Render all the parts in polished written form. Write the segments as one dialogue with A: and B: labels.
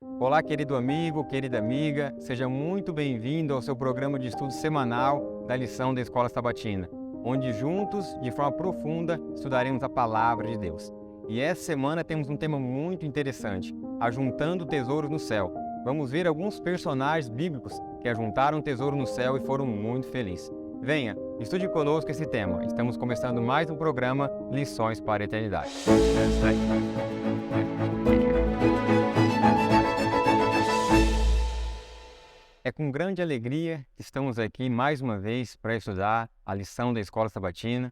A: Olá, querido amigo, querida amiga, seja muito bem-vindo ao seu programa de estudo semanal da lição da Escola Sabatina, onde juntos, de forma profunda, estudaremos a Palavra de Deus. E essa semana temos um tema muito interessante, ajuntando tesouros no céu. Vamos ver alguns personagens bíblicos que ajuntaram tesouro no céu e foram muito felizes. Venha, estude conosco esse tema. Estamos começando mais um programa Lições para a Eternidade. É com grande alegria que estamos aqui mais uma vez para estudar a lição da Escola Sabatina.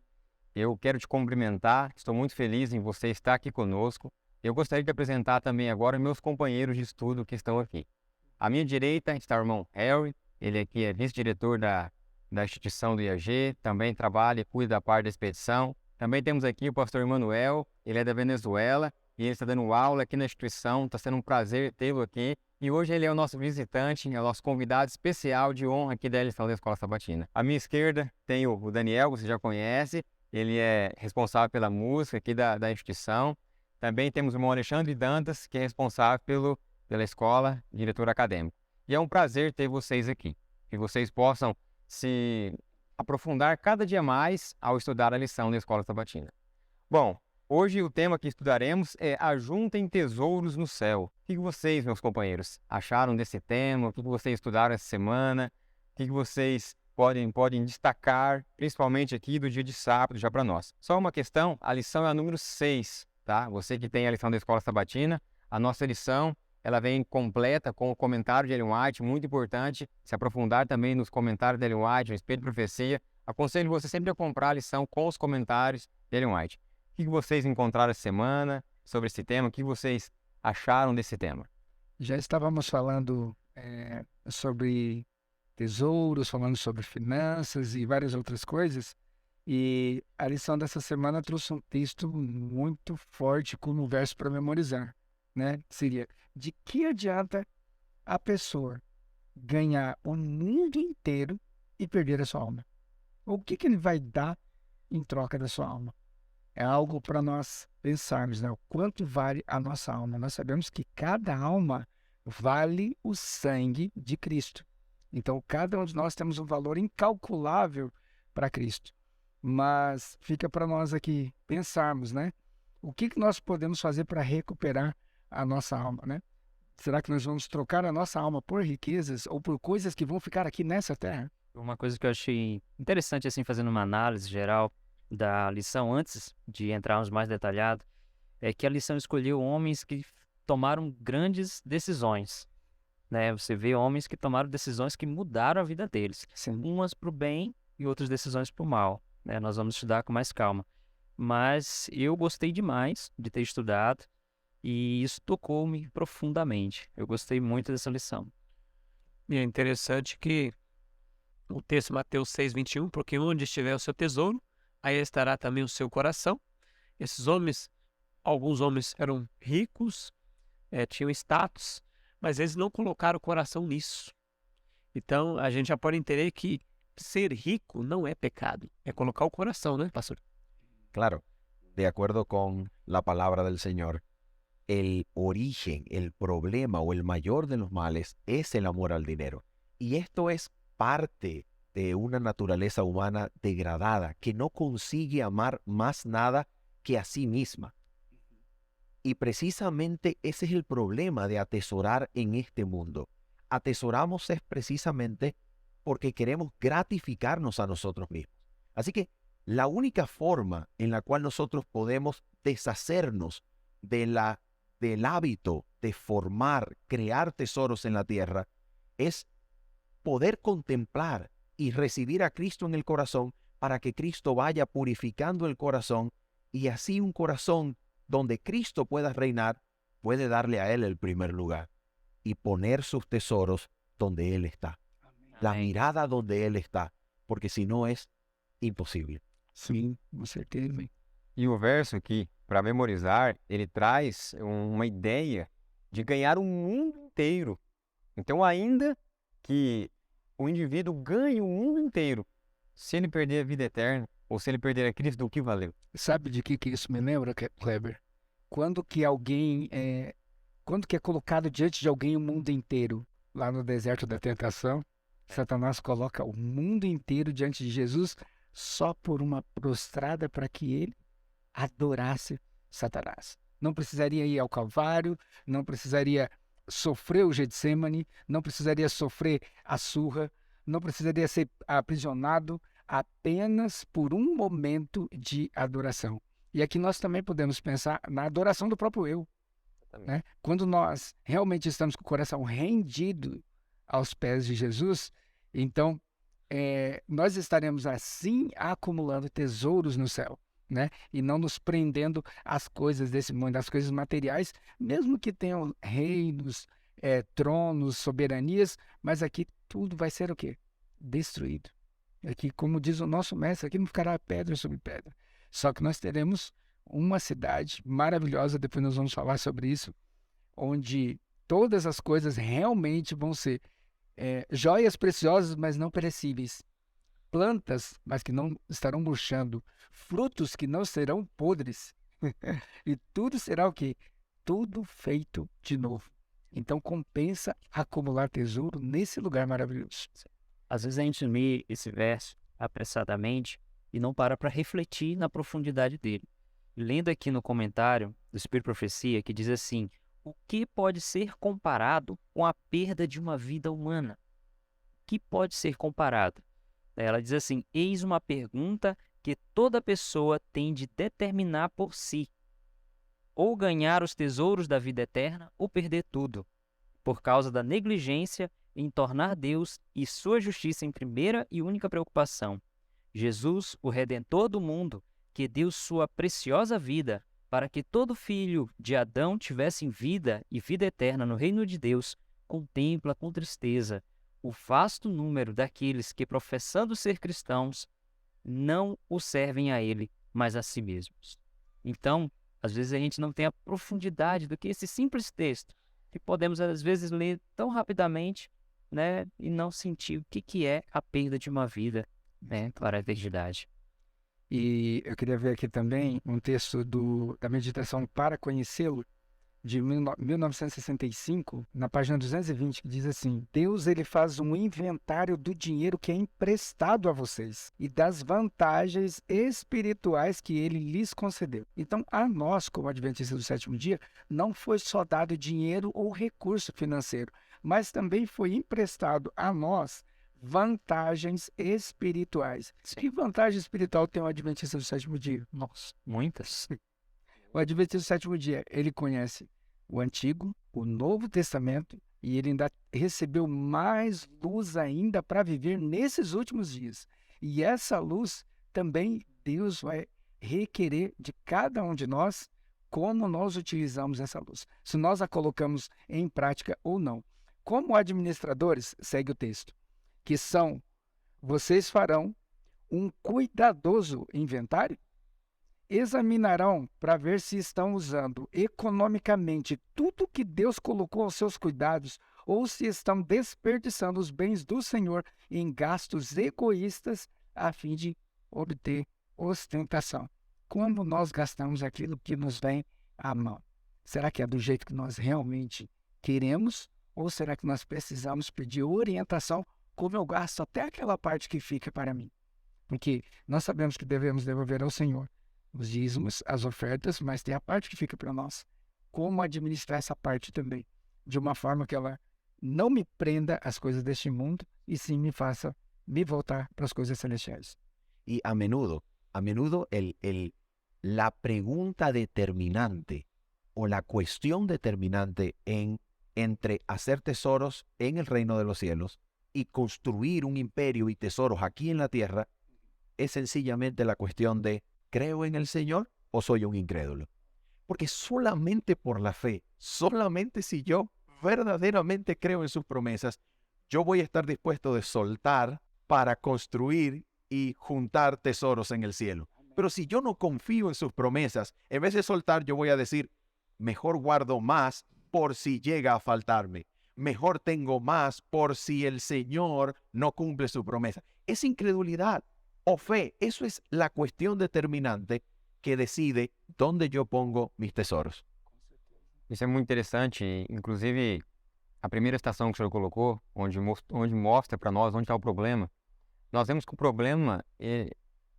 A: Eu quero te cumprimentar, estou muito feliz em você estar aqui conosco. Eu gostaria de apresentar também agora meus companheiros de estudo que estão aqui. À minha direita está o irmão Harry, ele aqui é vice-diretor da instituição do IAG, também trabalha e cuida da parte da expedição. Também temos aqui o pastor Emanuel, ele é da Venezuela e ele está dando aula aqui na instituição, está sendo um prazer tê-lo aqui. E hoje ele é o nosso visitante, é o nosso convidado especial de honra aqui da lição da Escola Sabatina. À minha esquerda tem o Daniel, você já conhece, ele é responsável pela música aqui da instituição. Também temos o irmão Alexandre Dantas, que é responsável pela escola, diretor acadêmico. E é um prazer ter vocês aqui, que vocês possam se aprofundar cada dia mais ao estudar a lição da Escola Sabatina. Bom, hoje o tema que estudaremos é Ajuntem Tesouros no Céu. O que vocês, meus companheiros, acharam desse tema? O que vocês estudaram essa semana? O que vocês podem destacar, principalmente aqui do dia de sábado, já para nós? Só uma questão, a lição é a número 6, tá? Você que tem a lição da Escola Sabatina, a nossa lição, ela vem completa com o comentário de Ellen White, muito importante, se aprofundar também nos comentários de Ellen White, no Espelho de Profecia. Aconselho você sempre a comprar a lição com os comentários de Ellen White. O que vocês encontraram essa semana sobre esse tema? O que vocês acharam desse tema?
B: Já estávamos falando sobre tesouros, falando sobre finanças e várias outras coisas. E a lição dessa semana trouxe um texto muito forte com um verso para memorizar, né? Seria: de que adianta a pessoa ganhar o mundo inteiro e perder a sua alma? O que ele vai dar em troca da sua alma? É algo para nós pensarmos, né? O quanto vale a nossa alma. Nós sabemos que cada alma vale o sangue de Cristo. Então, cada um de nós temos um valor incalculável para Cristo. Mas fica para nós aqui pensarmos, né? O que nós podemos fazer para recuperar a nossa alma, né? Será que nós vamos trocar a nossa alma por riquezas ou por coisas que vão ficar aqui nessa terra?
C: Uma coisa que eu achei interessante, assim, fazendo uma análise geral da lição, antes de entrarmos mais detalhado, é que a lição escolheu homens que tomaram grandes decisões, né? Você vê homens que tomaram decisões que mudaram a vida deles,
B: Sim.
C: umas para o bem e outras decisões para o mal, né? Nós vamos estudar com mais calma. Mas eu gostei demais de ter estudado e isso tocou-me profundamente. Eu gostei muito dessa lição.
D: E é interessante que o texto Mateus 6:21, porque onde estiver o seu tesouro, aí estará também o seu coração. Esses homens, alguns homens eram ricos, tinham status, mas eles não colocaram o coração nisso. Então, a gente já pode entender que ser rico não é pecado, é colocar o coração, né, pastor?
E: Claro, de acuerdo con la palabra del Señor, el origen, el problema o el mayor de los males es el amor al dinero. Y esto es parte de una naturaleza humana degradada que no consigue amar más nada que a sí misma. Y precisamente ese es el problema de atesorar en este mundo. Atesoramos es precisamente porque queremos gratificarnos a nosotros mismos. Así que la única forma en la cual nosotros podemos deshacernos del hábito de formar, crear tesoros en la tierra, es poder contemplar y recibir a Cristo en el corazón para que Cristo vaya purificando el corazón y así un corazón donde Cristo pueda reinar, puede darle a Él el primer lugar y poner sus tesoros donde Él está. La
C: Amém.
E: mirada donde Él está, porque si no es imposible.
B: Sim, com certeza.
A: E o verso aqui, para memorizar, ele traz uma ideia de ganhar o mundo inteiro. Então, ainda que o indivíduo ganhe o mundo inteiro, se ele perder a vida eterna, ou se ele perder a Cristo, do que valeu?
B: Sabe de que isso me lembra, Kleber? Quando que alguém Quando que é colocado diante de alguém o mundo inteiro? Lá no deserto da tentação, Satanás coloca o mundo inteiro diante de Jesus só por uma prostrada para que ele adorasse Satanás. Não precisaria ir ao Calvário, não precisaria sofrer o Getsemane, não precisaria sofrer a surra, não precisaria ser aprisionado, apenas por um momento de adoração. E aqui nós também podemos pensar na adoração do próprio eu, né? Quando nós realmente estamos com o coração rendido aos pés de Jesus, então nós estaremos assim acumulando tesouros no céu, né? E não nos prendendo às coisas desse mundo, às coisas materiais, mesmo que tenham reinos, tronos, soberanias, mas aqui tudo vai ser o quê? Destruído. Aqui, como diz o nosso mestre, aqui não ficará pedra sobre pedra. Só que nós teremos uma cidade maravilhosa, depois nós vamos falar sobre isso, onde todas as coisas realmente vão ser joias preciosas, mas não perecíveis. Plantas, mas que não estarão murchando. Frutos que não serão podres. E tudo será o quê? Tudo feito de novo. Então compensa acumular tesouro nesse lugar maravilhoso.
C: Às vezes a gente lê esse verso apressadamente e não para refletir na profundidade dele. Lendo aqui no comentário do Espírito de Profecia, que diz assim: o que pode ser comparado com a perda de uma vida humana? O que pode ser comparado? Ela diz assim: eis uma pergunta que toda pessoa tem de determinar por si. Ou ganhar os tesouros da vida eterna, ou perder tudo, por causa da negligência em tornar Deus e sua justiça em primeira e única preocupação. Jesus, o Redentor do mundo, que deu sua preciosa vida para que todo filho de Adão tivesse vida e vida eterna no reino de Deus, contempla com tristeza o vasto número daqueles que, professando ser cristãos, não o servem a ele, mas a si mesmos. Então, às vezes a gente não tem a profundidade do que esse simples texto, que podemos às vezes ler tão rapidamente, né, e não sentir o que é a perda de uma vida, né, para a eternidade.
B: E eu queria ver aqui também um texto da meditação Para Conhecê-lo, de 1965, na página 220, que diz assim: Deus ele faz um inventário do dinheiro que é emprestado a vocês e das vantagens espirituais que ele lhes concedeu. Então, a nós, como adventistas do sétimo dia, não foi só dado dinheiro ou recurso financeiro, mas também foi emprestado a nós vantagens espirituais. Que vantagem espiritual tem o adventista do sétimo dia?
C: Nossa, muitas.
B: O adventista do sétimo dia, ele conhece o Antigo, o Novo Testamento, e ele ainda recebeu mais luz ainda para viver nesses últimos dias. E essa luz também Deus vai requerer de cada um de nós como nós utilizamos essa luz. Se nós a colocamos em prática ou não. Como administradores, segue o texto, que são, vocês farão um cuidadoso inventário, examinarão para ver se estão usando economicamente tudo que Deus colocou aos seus cuidados ou se estão desperdiçando os bens do Senhor em gastos egoístas a fim de obter ostentação. Como nós gastamos aquilo que nos vem à mão? Será que é do jeito que nós realmente queremos ou será que nós precisamos pedir orientação como eu gasto até aquela parte que fica para mim? Porque nós sabemos que devemos devolver ao Senhor os dízimos, as ofertas, mas tem a parte que fica para nós. Como administrar essa parte também? De uma forma que ela não me prenda às coisas deste mundo e sim me faça me voltar para as coisas celestiais.
E: Y a menudo la pregunta determinante o la cuestión determinante entre hacer tesoros en el reino de los cielos y construir un imperio y tesoros aquí en la tierra es sencillamente la cuestión de ¿creo en el Señor o soy un incrédulo? Porque solamente por la fe, solamente si yo verdaderamente creo en sus promesas, yo voy a estar dispuesto de soltar para construir y juntar tesoros en el cielo. Pero si yo no confío en sus promesas, en vez de soltar, yo voy a decir, mejor guardo más por si llega a faltarme. Mejor tengo más por si el Señor no cumple su promesa. Es incredulidad o fe. Eso es la cuestión determinante que decide dónde yo pongo mis tesoros.
A: Isso é muito interessante. Inclusive, a primeira estação que o senhor colocou, onde mostra para nós onde está o problema, nós vemos que o problema,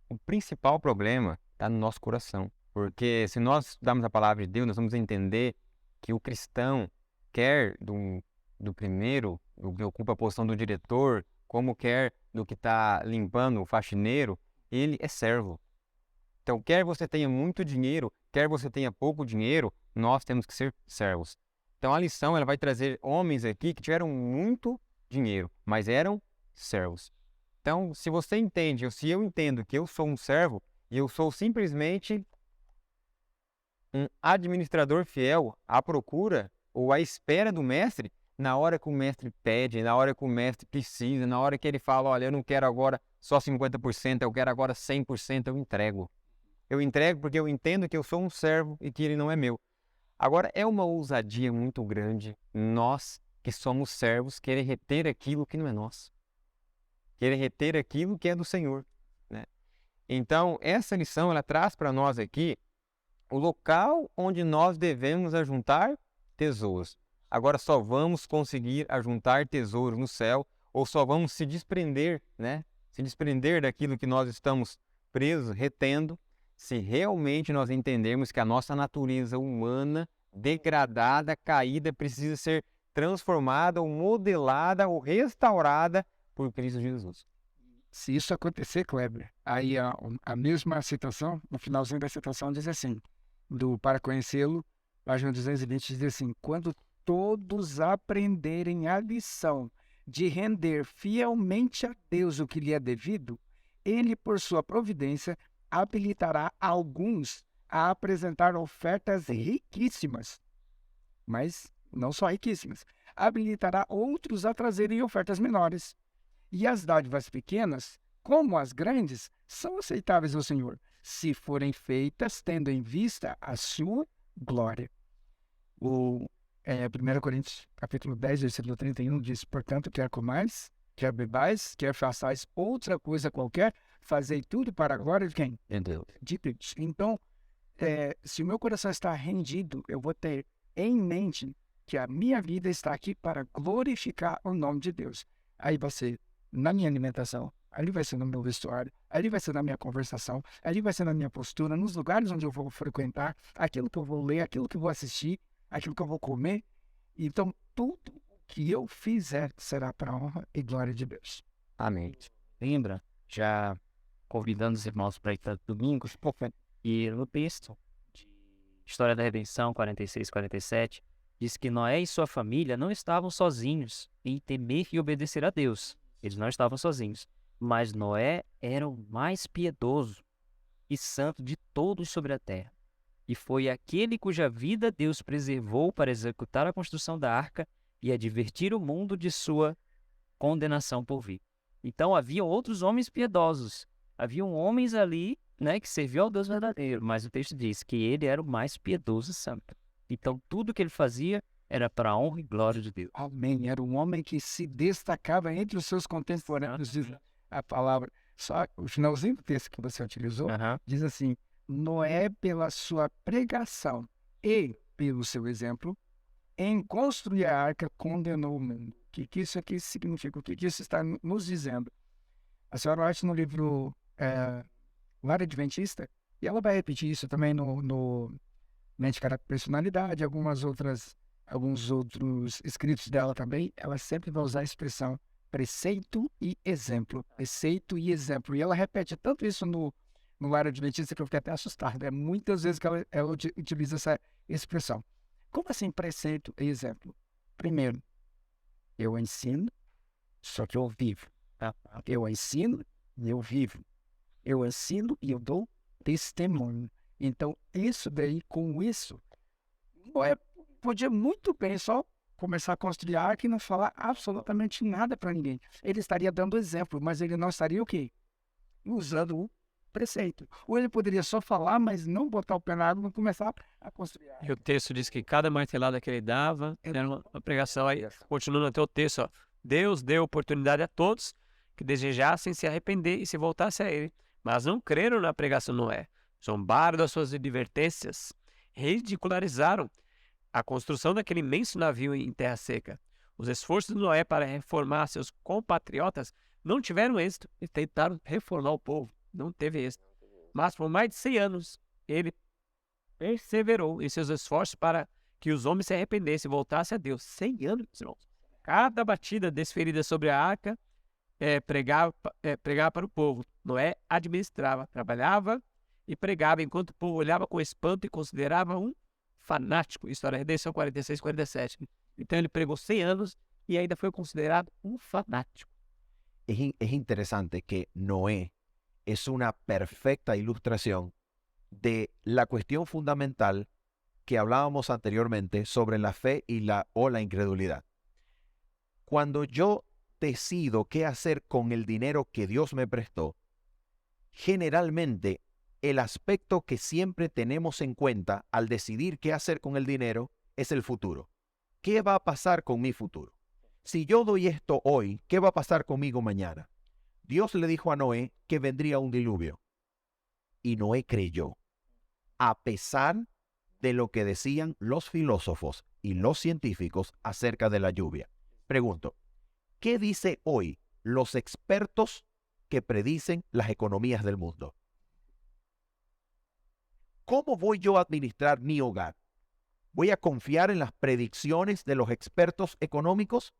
A: o principal problema está no nosso coração. Porque se nós estudarmos a palavra de Deus, nós vamos entender que o cristão, quer do primeiro, do que ocupa a posição do diretor, como quer do que está limpando, o faxineiro, ele é servo. Então, quer você tenha muito dinheiro, quer você tenha pouco dinheiro, nós temos que ser servos. Então, a lição ela vai trazer homens aqui que tiveram muito dinheiro, mas eram servos. Então, se você entende, ou se eu entendo que eu sou um servo, e eu sou simplesmente um administrador fiel à procura ou à espera do mestre, na hora que o mestre pede, na hora que o mestre precisa, na hora que ele fala, olha, eu não quero agora só 50%, eu quero agora 100%, eu entrego. Eu entrego porque eu entendo que eu sou um servo e que ele não é meu. Agora, é uma ousadia muito grande nós que somos servos querer reter aquilo que não é nosso. Querer reter aquilo que é do Senhor, né? Então, essa lição, ela traz para nós aqui o local onde nós devemos ajuntar tesouros. Agora, só vamos conseguir ajuntar tesouros no céu, ou só vamos se desprender, né? Se desprender daquilo que nós estamos presos, retendo, se realmente nós entendermos que a nossa natureza humana, degradada, caída, precisa ser transformada, ou modelada, ou restaurada por Cristo Jesus.
B: Se isso acontecer, Kleber, aí a mesma citação, no finalzinho da citação diz assim, para conhecê-lo, página 220 diz assim, quando todos aprenderem a lição de render fielmente a Deus o que lhe é devido, ele, por sua providência, habilitará alguns a apresentar ofertas riquíssimas, mas não só riquíssimas, habilitará outros a trazerem ofertas menores. E as dádivas pequenas, como as grandes, são aceitáveis ao Senhor, se forem feitas tendo em vista a sua glória. 1 Coríntios, capítulo 10, versículo 31, diz, portanto, quer comais, quer bebais, quer façais outra coisa qualquer, fazei tudo para a glória de quem?
A: De Deus.
B: De Deus. Então, se o meu coração está rendido, eu vou ter em mente que a minha vida está aqui para glorificar o nome de Deus. Aí vai ser na minha alimentação, ali vai ser no meu vestuário, ali vai ser na minha conversação, ali vai ser na minha postura, nos lugares onde eu vou frequentar, aquilo que eu vou ler, aquilo que eu vou assistir, aquilo que eu vou comer. Então, tudo o que eu fizer será para a honra e glória de Deus.
A: Amém.
C: Lembra, já convidando os irmãos para ir para domingo, e no texto de História da Redenção 46, 47, diz que Noé e sua família não estavam sozinhos em temer e obedecer a Deus. Eles não estavam sozinhos, mas Noé era o mais piedoso e santo de todos sobre a terra. E foi aquele cuja vida Deus preservou para executar a construção da arca e advertir o mundo de sua condenação por vir. Então, haviam outros homens piedosos. Haviam homens ali, né, que serviam ao Deus verdadeiro, mas o texto diz que ele era o mais piedoso e santo. Então, tudo que ele fazia era para a honra e glória de Deus.
B: Amém. Era um homem que se destacava entre os seus contemporâneos, diz a palavra. Só o finalzinho do texto que você utilizou, diz assim, Noé, pela sua pregação e pelo seu exemplo, em construir a arca, condenou o mundo. O que isso aqui significa? O que isso está nos dizendo? A senhora White, no livro Lar Adventista, e ela vai repetir isso também no Mente, Caráter e Personalidade, alguns outros escritos dela também, ela sempre vai usar a expressão preceito e exemplo. Preceito e exemplo. E ela repete tanto isso no Lar Adventista que eu fiquei até assustado. Muitas vezes que ela utiliza essa expressão. Como assim preceito e exemplo? Primeiro, eu ensino, só que eu vivo. Eu ensino e eu vivo. Eu ensino e eu dou testemunho. Então, isso daí, com isso, podia muito bem só começar a construir a arca e não falar absolutamente nada para ninguém. Ele estaria dando exemplo, mas ele não estaria o quê? Usando o preceito. Ou ele poderia só falar, mas não botar o pé na água e começar a construir a arca.
D: E o texto diz que cada martelada que ele dava era uma pregação. Aí, continuando até o texto, ó, Deus deu oportunidade a todos que desejassem se arrepender e se voltassem a ele, mas não creram na pregação de Noé. Zombaram das suas advertências, ridicularizaram, a construção daquele imenso navio em terra seca. Os esforços de Noé para reformar seus compatriotas não tiveram êxito e tentaram reformar o povo. Não teve êxito. Mas por mais de 100 anos, ele perseverou em seus esforços para que os homens se arrependessem e voltassem a Deus. 100 anos, meus irmãos. Cada batida desferida sobre a arca pregava para o povo. Noé administrava, trabalhava e pregava, enquanto o povo olhava com espanto e considerava um fanático. História Redenção 46, 47. Então ele pregou 100 anos y ainda fue considerado un fanático.
E: Es interesante que Noé es una perfecta ilustración de la cuestión fundamental que hablábamos anteriormente sobre la fe y la incredulidad. Cuando yo decido qué hacer con el dinero que Dios me prestó, generalmente el aspecto que siempre tenemos en cuenta al decidir qué hacer con el dinero es el futuro. ¿Qué va a pasar con mi futuro? Si yo doy esto hoy, ¿qué va a pasar conmigo mañana? Dios le dijo a Noé que vendría un diluvio. Y Noé creyó, a pesar de lo que decían los filósofos y los científicos acerca de la lluvia. Pregunto, ¿qué dice hoy los expertos que predicen las economías del mundo? ¿Cómo voy yo a administrar mi hogar? ¿Voy a confiar en las predicciones de los expertos económicos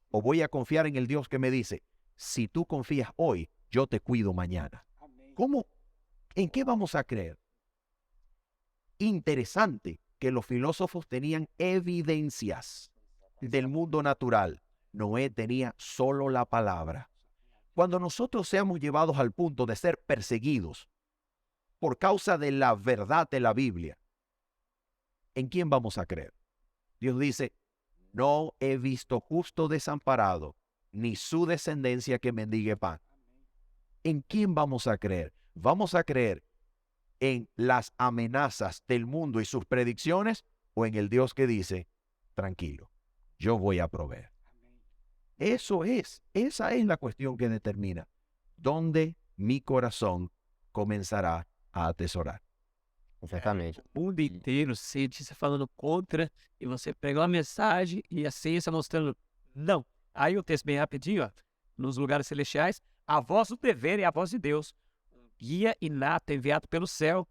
E: o voy a confiar en el Dios que me dice, si tú confías hoy, yo te cuido mañana? ¿Cómo? ¿En qué vamos a creer? Interesante que los filósofos tenían evidencias del mundo natural. Noé tenía solo la palabra. Cuando nosotros seamos llevados al punto de ser perseguidos por causa de la verdad de la Biblia, ¿en quién vamos a creer? Dios dice, no he visto justo desamparado, ni su descendencia que mendigue pan. ¿En quién vamos a creer? ¿Vamos a creer en las amenazas del mundo y sus predicciones o en el Dios que dice, tranquilo, yo voy a proveer? Esa es la cuestión que determina dónde mi corazón comenzará a atesorar.
A: Exatamente.
D: O mundo inteiro, cientista falando contra, e você pega uma mensagem e a ciência mostrando não. Aí o texto bem rapidinho, ó, nos lugares celestiais, a voz do dever é a voz de Deus, um guia inato enviado pelo céu,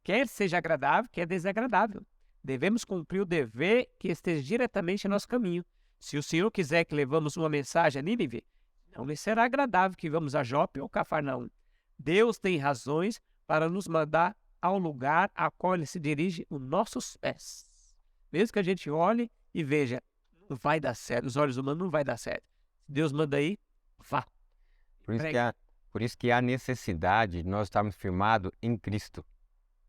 D: quer seja agradável, quer desagradável. Devemos cumprir o dever que esteja diretamente em nosso caminho. Se o Senhor quiser que levamos uma mensagem a Nínive, não lhe será agradável que vamos a Jope ou Cafarnaum. Deus tem razões para nos mandar ao lugar a qual ele se dirige os nossos pés. Mesmo que a gente olhe e veja, não vai dar certo, os olhos humanos não vai dar certo. Se Deus manda aí, vá.
A: Por isso que há necessidade de nós estarmos firmados em Cristo.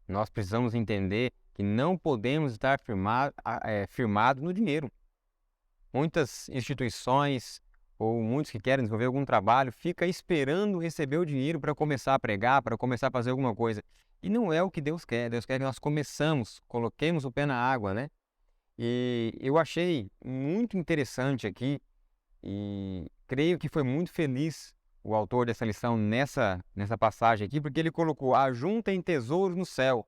A: Nós precisamos entender que não podemos estar firmados no dinheiro. Muitas instituições ou muitos que querem desenvolver algum trabalho ficam esperando receber o dinheiro para começar a pregar, para começar a fazer alguma coisa. E não é o que Deus quer. Deus quer que nós coloquemos o pé na água, né? E eu achei muito interessante aqui e creio que foi muito feliz o autor dessa lição nessa passagem aqui, porque ele colocou, ajuntem tesouros no céu.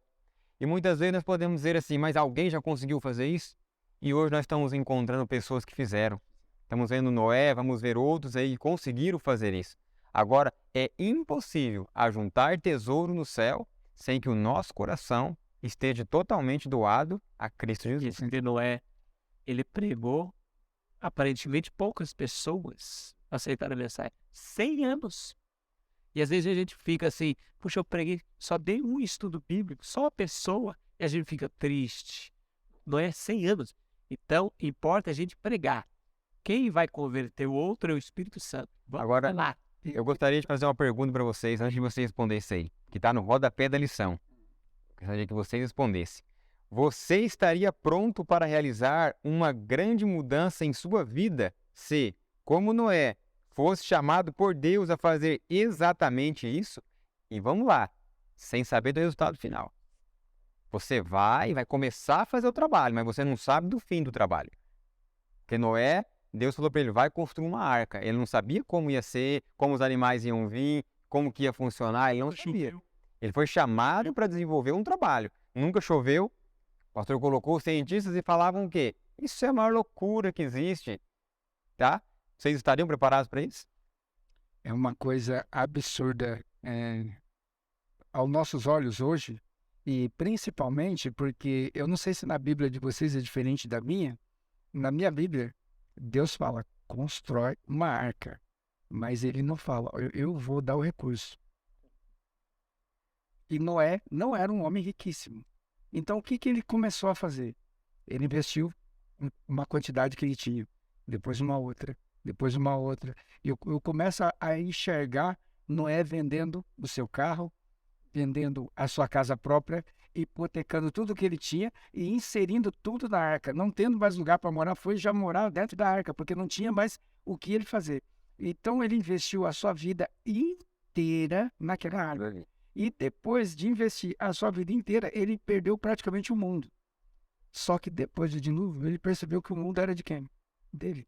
A: E muitas vezes nós podemos dizer assim, mas alguém já conseguiu fazer isso? E hoje nós estamos encontrando pessoas que fizeram. Estamos vendo Noé, vamos ver outros aí que conseguiram fazer isso. Agora, é impossível ajuntar tesouro no céu sem que o nosso coração esteja totalmente doado a Cristo Jesus.
D: Esse de Noé, ele pregou, aparentemente poucas pessoas aceitaram a mensagem. 100 anos. E às vezes a gente fica assim, puxa, eu preguei, só dei um estudo bíblico, só uma pessoa, e a gente fica triste. Noé, 100 anos. Então, importa a gente pregar. Quem vai converter o outro é o Espírito Santo. Vamos
A: Agora,
D: lá.
A: Eu gostaria de fazer uma pergunta para vocês, antes de vocês responderem isso aí, que está no rodapé da lição. Gostaria que vocês respondessem. Você estaria pronto para realizar uma grande mudança em sua vida se, como Noé, fosse chamado por Deus a fazer exatamente isso? E vamos lá, sem saber do resultado final. Você vai começar a fazer o trabalho, mas você não sabe do fim do trabalho. Porque Noé, Deus falou para ele, vai construir uma arca. Ele não sabia como ia ser, como os animais iam vir, como que ia funcionar, ele não sabia. Ele foi chamado para desenvolver um trabalho. Nunca choveu, O pastor colocou os cientistas e falavam que isso é a maior loucura que existe, tá? Vocês estariam preparados para isso?
B: É uma coisa absurda aos nossos olhos hoje, e principalmente porque eu não sei se na Bíblia de vocês é diferente da minha. Na minha Bíblia, Deus fala, constrói uma arca, mas ele não fala, eu vou dar o recurso. E Noé não era um homem riquíssimo. Então, o que ele começou a fazer? Ele investiu uma quantidade que ele tinha, depois uma outra, depois uma outra. E eu começo a enxergar Noé vendendo o seu carro, vendendo a sua casa própria, hipotecando tudo que ele tinha e inserindo tudo na arca. Não tendo mais lugar para morar, foi já morar dentro da arca, porque não tinha mais o que ele fazer. Então, ele investiu a sua vida inteira naquela arca. E depois de investir a sua vida inteira, ele perdeu praticamente o mundo. Só que depois de novo, ele percebeu que o mundo era de quem? Dele.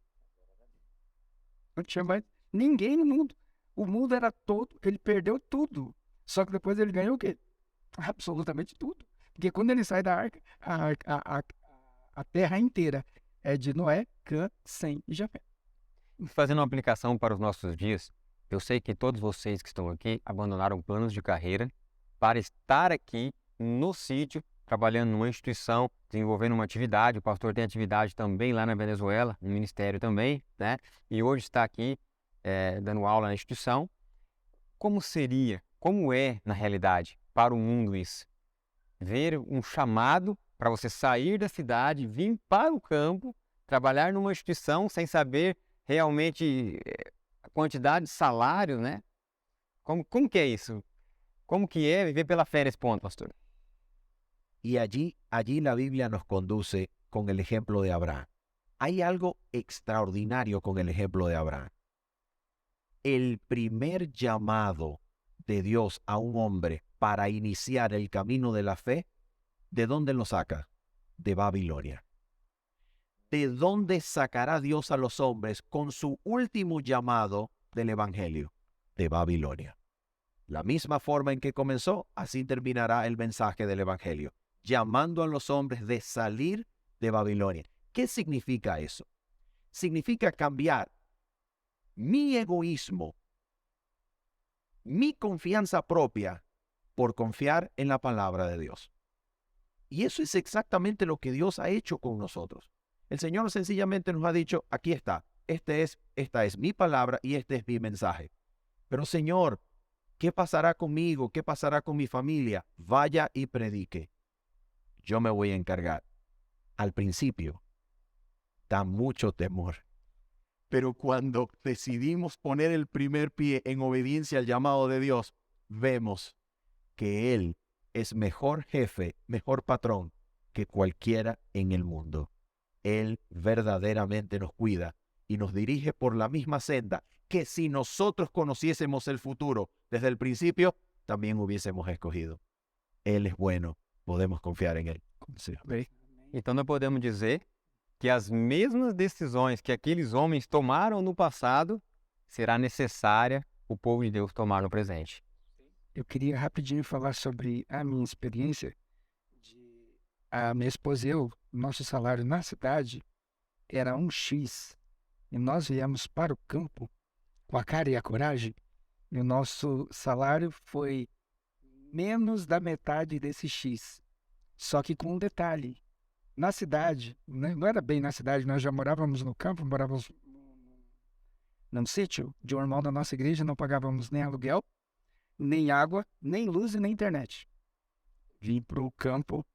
B: Não tinha mais ninguém no mundo. O mundo era todo, ele perdeu tudo. Só que depois ele ganhou o quê? Absolutamente tudo. Porque quando ele sai da arca, a terra inteira é de Noé, Cã, Sem e Jafé.
A: Fazendo uma aplicação para os nossos dias, eu sei que todos vocês que estão aqui abandonaram planos de carreira para estar aqui no sítio, trabalhando numa instituição, desenvolvendo uma atividade. O pastor tem atividade também lá na Venezuela, no ministério também, né? E hoje está aqui dando aula na instituição. Como seria, como é na realidade para o mundo isso? Ver um chamado para você sair da cidade, vir para o campo, trabalhar numa instituição sem saber realmente a quantidade de salário, né? Como que é isso? Como que é viver pela fé nesse ponto, pastor?
E: Y allí la Biblia nos conduce con el ejemplo de Abraham. Hay algo extraordinario con el ejemplo de Abraham. El primer llamado de Dios a un hombre para iniciar el camino de la fe, ¿de dónde lo saca? De Babilonia. ¿De dónde sacará Dios a los hombres con su último llamado del Evangelio? De Babilonia. La misma forma en que comenzó, así terminará el mensaje del Evangelio, llamando a los hombres de salir de Babilonia. ¿Qué significa eso? Significa cambiar mi egoísmo, mi confianza propia, por confiar en la palabra de Dios. Y eso es exactamente lo que Dios ha hecho con nosotros. El Señor sencillamente nos ha dicho, aquí está, esta es mi palabra y este es mi mensaje. Pero Señor, ¿qué pasará conmigo? ¿Qué pasará con mi familia? Vaya y predique. Yo me voy a encargar. Al principio, da mucho temor. Pero cuando decidimos poner el primer pie en obediencia al llamado de Dios, vemos que Él es mejor jefe, mejor patrón que cualquiera en el mundo. Él verdaderamente nos cuida y nos dirige por la misma senda que si nosotros conociésemos el futuro desde el principio, también hubiésemos escogido. Él es bueno, podemos confiar en Él. Sí.
A: Então nós podemos dizer que as mesmas decisões que aqueles homens tomaram no passado, será necessária o povo de Deus tomar no presente.
B: Eu queria rapidinho falar sobre a minha experiência. A minha esposa e eu, nosso salário na cidade era 1x. E nós viemos para o campo com a cara e a coragem. E o nosso salário foi menos da metade desse X. Só que com um detalhe. Na cidade, né, não era bem na cidade, nós já morávamos no campo, morávamos num sítio de um irmão da nossa igreja, não pagávamos nem aluguel, nem água, nem luz e nem internet. Vim para o campo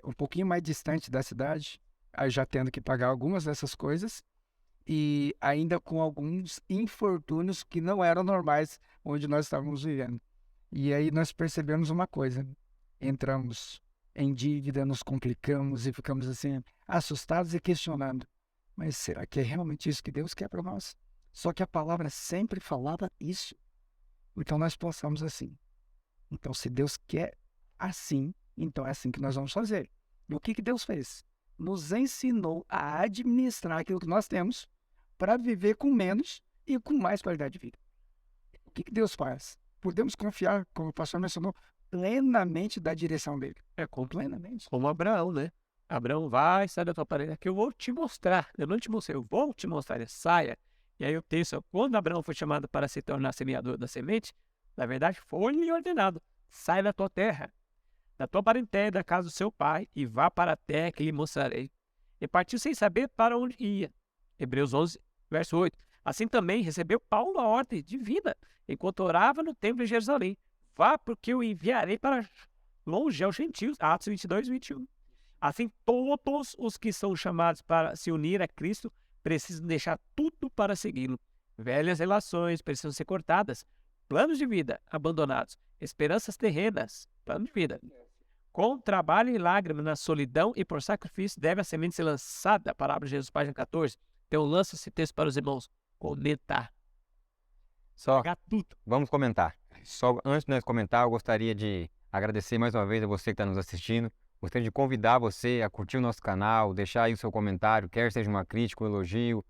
B: um pouquinho mais distante da cidade, aí já tendo que pagar algumas dessas coisas e ainda com alguns infortúnios que não eram normais onde nós estávamos vivendo. E aí nós percebemos uma coisa, entramos em dívida, nos complicamos e ficamos assim, assustados e questionando. Mas será que é realmente isso que Deus quer para nós? Só que a palavra sempre falava isso. Então nós pensamos assim. Então se Deus quer assim, então é assim que nós vamos fazer. E o que Deus fez? Nos ensinou a administrar aquilo que nós temos para viver com menos e com mais qualidade de vida. O que Deus faz? Podemos confiar, como o pastor mencionou, plenamente da direção dele. Plenamente.
D: Como Abraão, né? Abraão, vai, sai da tua parede, que eu vou te mostrar. Eu não te mostrei, eu vou te mostrar. Ele saia. E aí o texto, quando Abraão foi chamado para se tornar semeador da semente, na verdade, foi-lhe ordenado: sai da tua terra, da tua parentela, da casa do seu pai, e vá para a terra que lhe mostrarei. E partiu sem saber para onde ia. Hebreus 11, verso 8. Assim também recebeu Paulo a ordem de vida, enquanto orava no templo de Jerusalém. Vá, porque eu enviarei para longe aos gentios. Atos 22, 21. Assim, todos os que são chamados para se unir a Cristo precisam deixar tudo para segui-lo. Velhas relações precisam ser cortadas. Planos de vida abandonados. Esperanças terrenas. Plano de vida. Com trabalho e lágrimas na solidão e por sacrifício deve a semente ser lançada. Parábola de Jesus, página 14. Então lança esse texto para os irmãos. Comentar.
A: Só,
D: Pegar tudo.
A: vamos comentar. Só antes de nós comentar, eu gostaria de agradecer mais uma vez a você que está nos assistindo. Gostaria de convidar você a curtir o nosso canal, deixar aí o seu comentário, quer seja uma crítica, um elogio,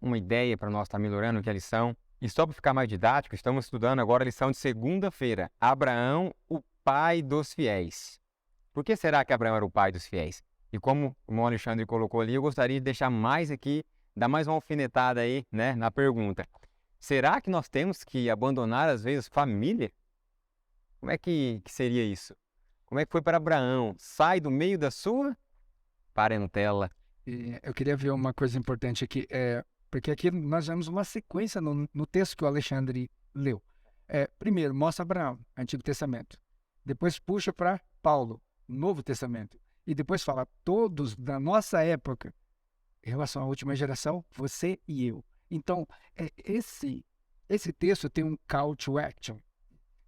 A: uma ideia para nós estar melhorando aqui a lição. E só para ficar mais didático, estamos estudando agora a lição de segunda-feira. Abraão, o pai dos fiéis. Por que será que Abraão era o pai dos fiéis? E como o irmão Alexandre colocou ali, eu gostaria de deixar mais aqui, dar mais uma alfinetada aí, né, na pergunta. Será que nós temos que abandonar, às vezes, família? Como é que seria isso? Como é que foi para Abraão? Sai do meio da sua parentela.
B: E eu queria ver uma coisa importante aqui, porque aqui nós vemos uma sequência no texto que o Alexandre leu. Primeiro, mostra Abraão, Antigo Testamento. Depois puxa para Paulo, Novo Testamento. E depois fala, todos da nossa época, em relação à última geração, você e eu. Então, esse texto tem um call to action,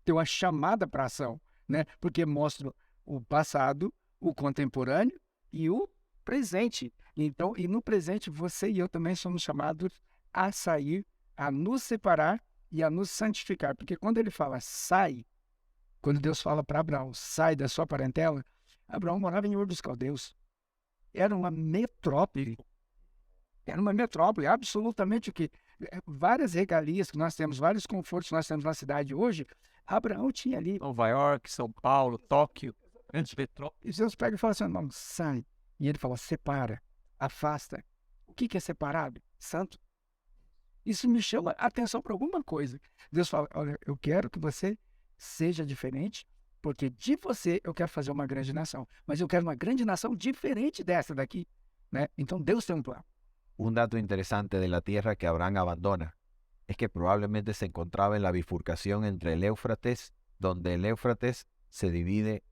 B: tem uma chamada para ação, né? Porque mostra o passado, o contemporâneo e o presente. Então, e no presente, você e eu também somos chamados a sair, a nos separar e a nos santificar. Porque quando ele fala sai, quando Deus fala para Abraão, sai da sua parentela, Abraão morava em Ur dos Caldeus. Era uma metrópole. Era uma metrópole, absolutamente o que? Várias regalias que nós temos, vários confortos que nós temos na cidade hoje, Abraão tinha ali.
D: Nova York, São Paulo, Tóquio, grandes metrópoles.
B: E Deus pega e fala assim, não, sai. E ele fala, separa, afasta. O que é separado? Santo. Isso me chama a atenção para alguma coisa. Deus fala, olha, eu quero que você seja diferente, porque de você eu quero fazer uma grande nação. Mas eu quero uma grande nação diferente dessa daqui, né? Então Deus tem um plano.
E: Un dato interesante de la tierra que Abraham abandona es que probablemente se encontraba en la bifurcación entre el Éufrates, donde el Éufrates se divide,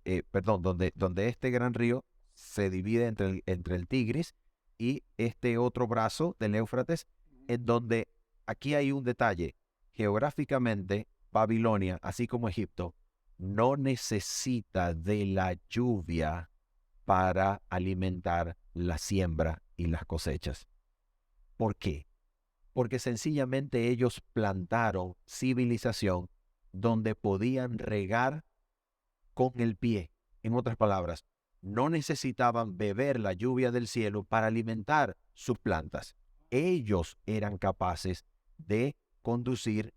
E: donde este gran río se divide entre el Tigris y este otro brazo del Éufrates, en donde aquí hay un detalle. Geográficamente, Babilonia, así como Egipto, no necesita de la lluvia para alimentar la siembra y las cosechas. ¿Por qué? Porque sencillamente ellos plantaron civilización donde podían regar con el pie. En otras palabras, no necesitaban beber la lluvia del cielo para alimentar sus plantas. Ellos eran capaces de conducir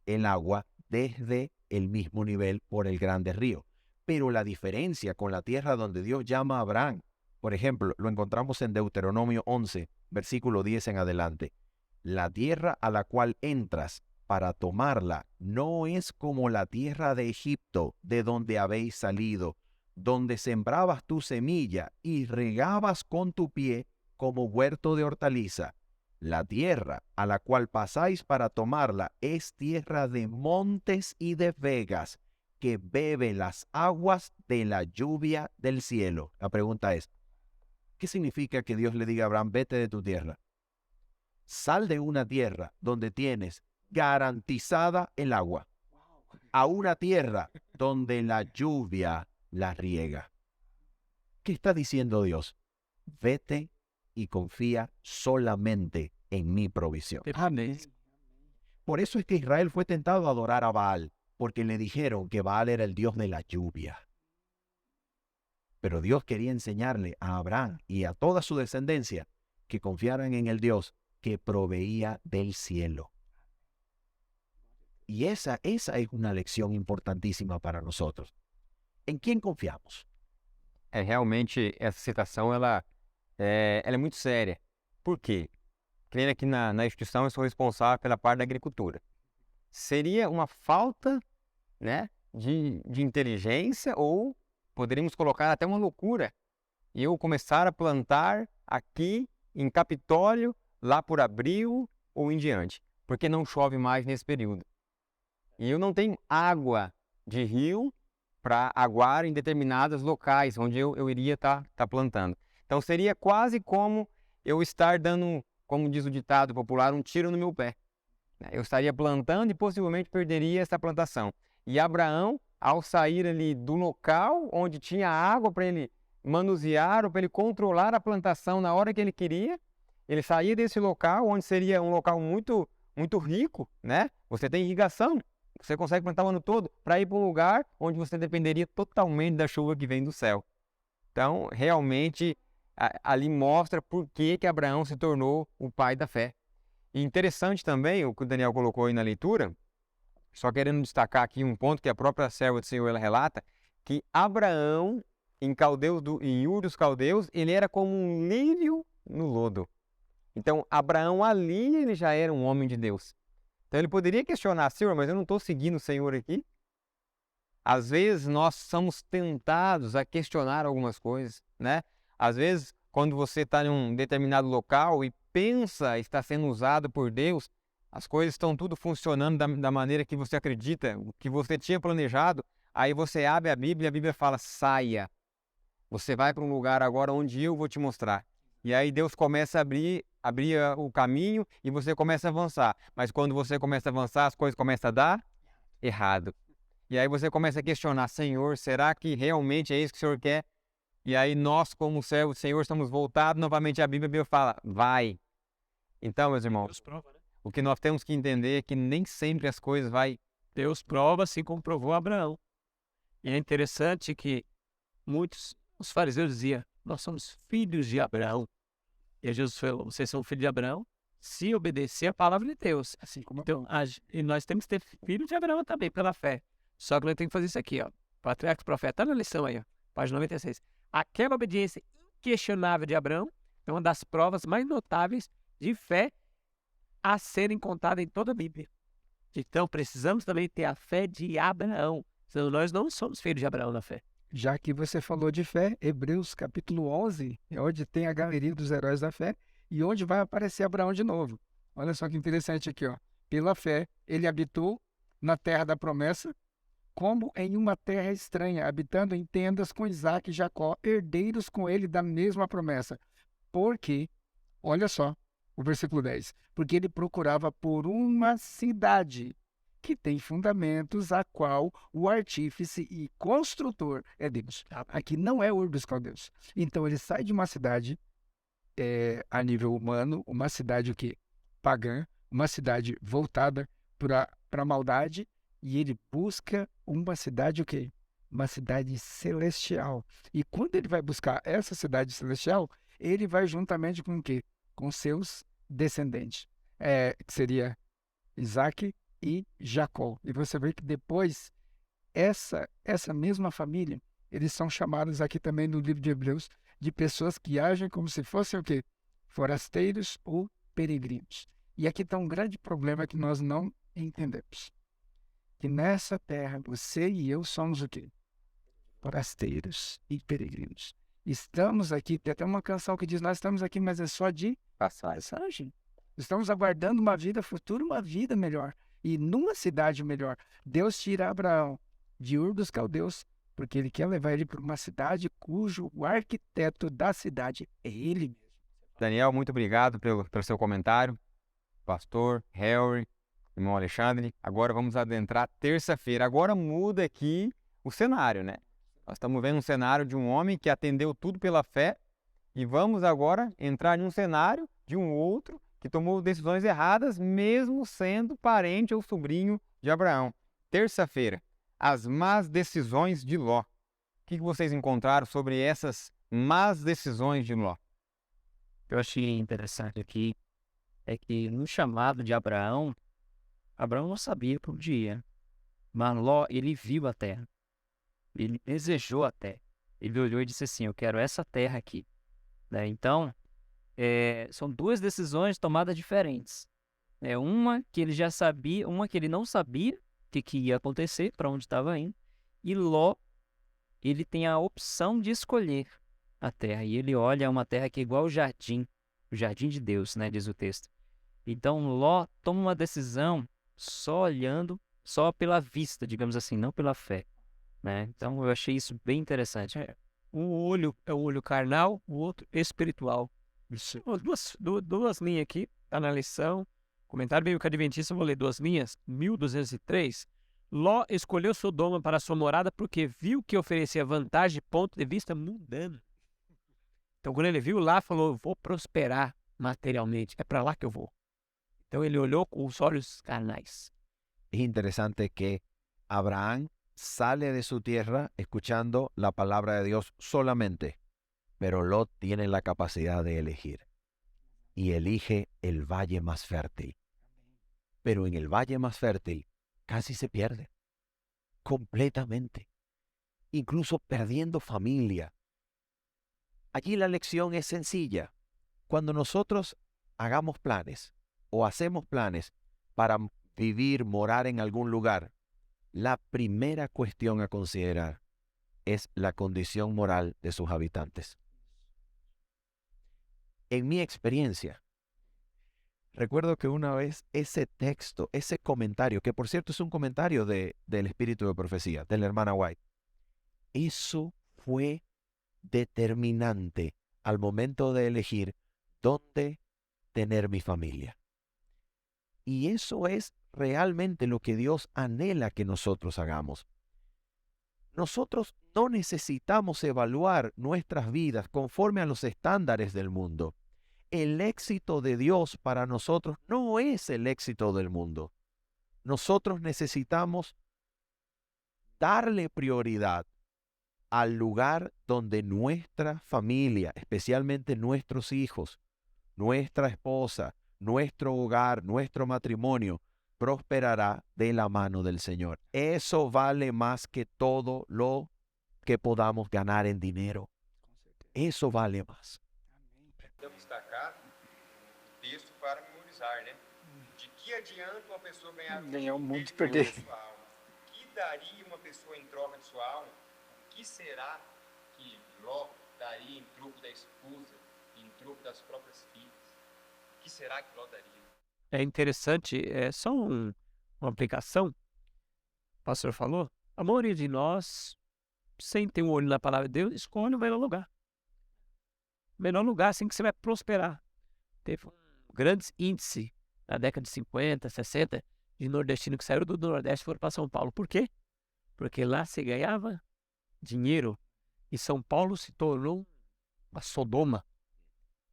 E: el agua desde el mismo nivel por el grande río. Pero la diferencia con la tierra donde Dios llama a Abraham, por ejemplo, lo encontramos en Deuteronomio 11, versículo 10 en adelante. La tierra a la cual entras para tomarla no es como la tierra de Egipto, de donde habéis salido, donde sembrabas tu semilla y regabas con tu pie como huerto de hortaliza. La tierra a la cual pasáis para tomarla es tierra de montes y de vegas, que bebe las aguas de la lluvia del cielo. La pregunta es, ¿qué significa que Dios le diga a Abraham, vete de tu tierra? Sal de una tierra donde tienes garantizada el agua, a una tierra donde la lluvia la riega. ¿Qué está diciendo Dios? Vete y confía solamente en mi provisión.
B: Amém.
E: Por eso es que Israel fue tentado a adorar a Baal, porque le dijeron que Baal era el dios de la lluvia. Pero Dios quería enseñarle a Abraham y a toda su descendencia que confiaran en el Dios que proveía del cielo. Y esa es una lección importantísima para nosotros. ¿En quién confiamos?
A: Realmente, essa citação, ela é muito séria. Por quê? Creio que na instituição eu sou responsável pela parte da agricultura. Seria uma falta, né, de inteligência, ou poderíamos colocar até uma loucura, eu começar a plantar aqui em Capitólio, lá por abril ou em diante, porque não chove mais nesse período. E eu não tenho água de rio para aguar em determinados locais onde eu iria estar plantando. Então seria quase como eu estar dando, como diz o ditado popular, um tiro no meu pé. Eu estaria plantando e possivelmente perderia essa plantação. E Abraão, ao sair ali do local onde tinha água para ele manusear ou para ele controlar a plantação na hora que ele queria, ele saía desse local onde seria um local muito, muito rico, né? Você tem irrigação, você consegue plantar o ano todo, para ir para um lugar onde você dependeria totalmente da chuva que vem do céu. Então, realmente, ali mostra por que Abraão se tornou o pai da fé. E interessante também, o que o Daniel colocou aí na leitura, só querendo destacar aqui um ponto que a própria serva do Senhor ela relata, que Abraão, em Ur dos Caldeus, ele era como um lírio no lodo. Então, Abraão ali, ele já era um homem de Deus. Então, ele poderia questionar, Senhor, mas eu não estou seguindo o Senhor aqui? Às vezes, nós somos tentados a questionar algumas coisas, né? Às vezes, quando você está em um determinado local e pensa estar sendo usado por Deus, as coisas estão tudo funcionando da maneira que você acredita, o que você tinha planejado, aí você abre a Bíblia e a Bíblia fala, saia. Você vai para um lugar agora onde eu vou te mostrar. E aí Deus começa a abrir o caminho e você começa a avançar. Mas quando você começa a avançar, as coisas começam a dar errado. E aí você começa a questionar, Senhor, será que realmente é isso que o Senhor quer? E aí nós, como servos do Senhor, estamos voltados novamente à Bíblia, a Bíblia fala, vai. Então, meus irmãos,
D: Deus prova, né?
A: o que nós temos que entender é que nem sempre as coisas vai...
D: Deus prova, assim como provou Abraão. E é interessante que os fariseus diziam, nós somos filhos de Abraão. E aí Jesus falou, vocês são filhos de Abraão se obedecer a palavra de Deus.
B: Assim como
D: Então, e nós temos que ter filho de Abraão também, pela fé. Só que nós temos que fazer isso aqui, ó. Patriarca e Profeta, tá na lição aí, ó, página 96. Aquela obediência inquestionável de Abraão é uma das provas mais notáveis de fé a serem contadas em toda a Bíblia. Então, precisamos também ter a fé de Abraão. Senão nós não somos filhos de Abraão na fé.
B: Já que você falou de fé, Hebreus capítulo 11 é onde tem a galeria dos heróis da fé e onde vai aparecer Abraão de novo. Olha só que interessante aqui, ó. Pela fé, ele habitou na terra da promessa, como em uma terra estranha, habitando em tendas com Isaque e Jacó, herdeiros com ele da mesma promessa. Porque, olha só, o versículo 10, porque ele procurava por uma cidade que tem fundamentos, a qual o artífice e construtor é Deus. Aqui não é Ur dos Caldeus. Então ele sai de uma cidade a nível humano, uma cidade o quê? Pagã, uma cidade voltada para a maldade, e ele busca uma cidade o quê? Uma cidade celestial. E quando ele vai buscar essa cidade celestial, ele vai juntamente com o quê? Com seus descendentes, que seria Isaque e Jacó. E você vê que depois, essa mesma família, eles são chamados aqui também no livro de Hebreus, de pessoas que agem como se fossem o quê? Forasteiros ou peregrinos. E aqui está um grande problema que nós não entendemos. Que nessa terra, você e eu somos o quê? Forasteiros e peregrinos. Estamos aqui, tem até uma canção que diz, nós estamos aqui, mas é só de passagem. Estamos aguardando uma vida futura, uma vida melhor. E numa cidade melhor. Deus tira Abraão de Ur dos Caldeus, porque ele quer levar ele para uma cidade cujo o arquiteto da cidade é ele mesmo.
A: Daniel, muito obrigado pelo seu comentário. Pastor, Harry, irmão Alexandre. Agora vamos adentrar terça-feira. Agora muda aqui o cenário, né? Nós estamos vendo um cenário de um homem que atendeu tudo pela fé e vamos agora entrar em um cenário de um outro que tomou decisões erradas, mesmo sendo parente ou sobrinho de Abraão. Terça-feira, as más decisões de Ló. O que vocês encontraram sobre essas más decisões de Ló?
C: Eu achei interessante aqui é que no chamado de Abraão, Abraão não sabia para onde ia, mas Ló, ele viu a terra, ele desejou a terra. Ele olhou e disse assim, eu quero essa terra aqui. Né? Então, são duas decisões tomadas diferentes. Uma que ele já sabia, uma que ele não sabia o que ia acontecer, para onde estava indo. E Ló, ele tem a opção de escolher a terra. E ele olha uma terra que é igual ao jardim, o jardim de Deus, né, diz o texto. Então Ló toma uma decisão só olhando, só pela vista, digamos assim, não pela fé. Né? Então eu achei isso bem interessante.
D: Um olho é o olho carnal, o outro espiritual. Duas linhas aqui, tá na lição. Comentário bíblico adventista, vou ler 2 linhas. 1203. Ló escolheu Sodoma para sua morada porque viu que oferecia vantagem de ponto de vista mundano. Então, quando ele viu lá, falou, vou prosperar materialmente. É para lá que eu vou. Então, ele olhou com os olhos carnais.
E: Es interesante que Abraham sale de su tierra escuchando la palabra de Dios solamente, pero Lot tiene la capacidad de elegir y elige el valle más fértil. Pero en el valle más fértil casi se pierde, completamente, incluso perdiendo familia. Allí la lección es sencilla. Cuando nosotros hagamos planes o hacemos planes para vivir, morar en algún lugar, la primera cuestión a considerar es la condición moral de sus habitantes. En mi experiencia, recuerdo que una vez ese texto, ese comentario, que por cierto es un comentario del Espíritu de Profecía, de la hermana White, eso fue determinante al momento de elegir dónde tener mi familia. Y eso es realmente lo que Dios anhela que nosotros hagamos. Nosotros no necesitamos evaluar nuestras vidas conforme a los estándares del mundo. El éxito de Dios para nosotros no es el éxito del mundo. Nosotros necesitamos darle prioridad al lugar donde nuestra familia, especialmente nuestros hijos, nuestra esposa, nuestro hogar, nuestro matrimonio, prosperará de la mano del Señor. Eso vale más que todo lo que podamos ganar en dinero. Eso vale más.
A: Podemos destacar o texto para memorizar, né? De que adianta uma pessoa ganhar
B: o mundo
A: e
B: perder
A: sua alma? O que daria uma pessoa em troca de sua alma? O que será que Ló daria em troco da esposa, em troco das próprias filhas? O que será que Ló daria?
D: É interessante, só uma aplicação. O pastor falou, a maioria de nós, sem ter um olho na palavra de Deus, escolhe o melhor lugar. O melhor lugar, assim que você vai prosperar. Teve um grande índice na década de 50, 60, de nordestinos que saíram do Nordeste e foram para São Paulo. Por quê? Porque lá se ganhava dinheiro e São Paulo se tornou uma Sodoma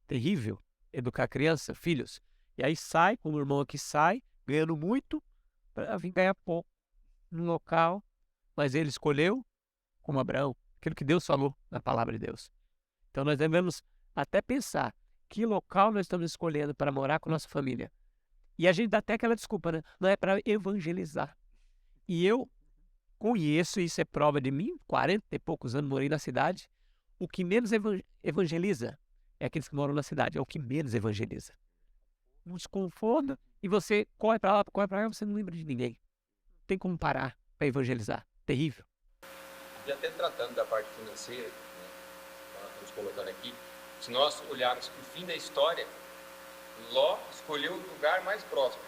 D: terrível. Educar criança, filhos. E aí sai, como o irmão aqui sai, ganhando muito, para vir ganhar pouco no local. Mas ele escolheu, como Abraão, aquilo que Deus falou na palavra de Deus. Então nós devemos até pensar que local nós estamos escolhendo para morar com nossa família. E a gente dá até aquela desculpa, né? Não é para evangelizar. E eu conheço, isso é prova de mim, 40 e poucos anos morei na cidade, o que menos evangeliza é aqueles que moram na cidade, é o que menos evangeliza. Um desconforto e você corre para lá, você não lembra de ninguém. Não tem como parar para evangelizar. Terrível.
A: E até tratando da parte financeira, né, nós estamos colocando aqui, se nós olharmos para o fim da história, Ló escolheu o lugar mais próximo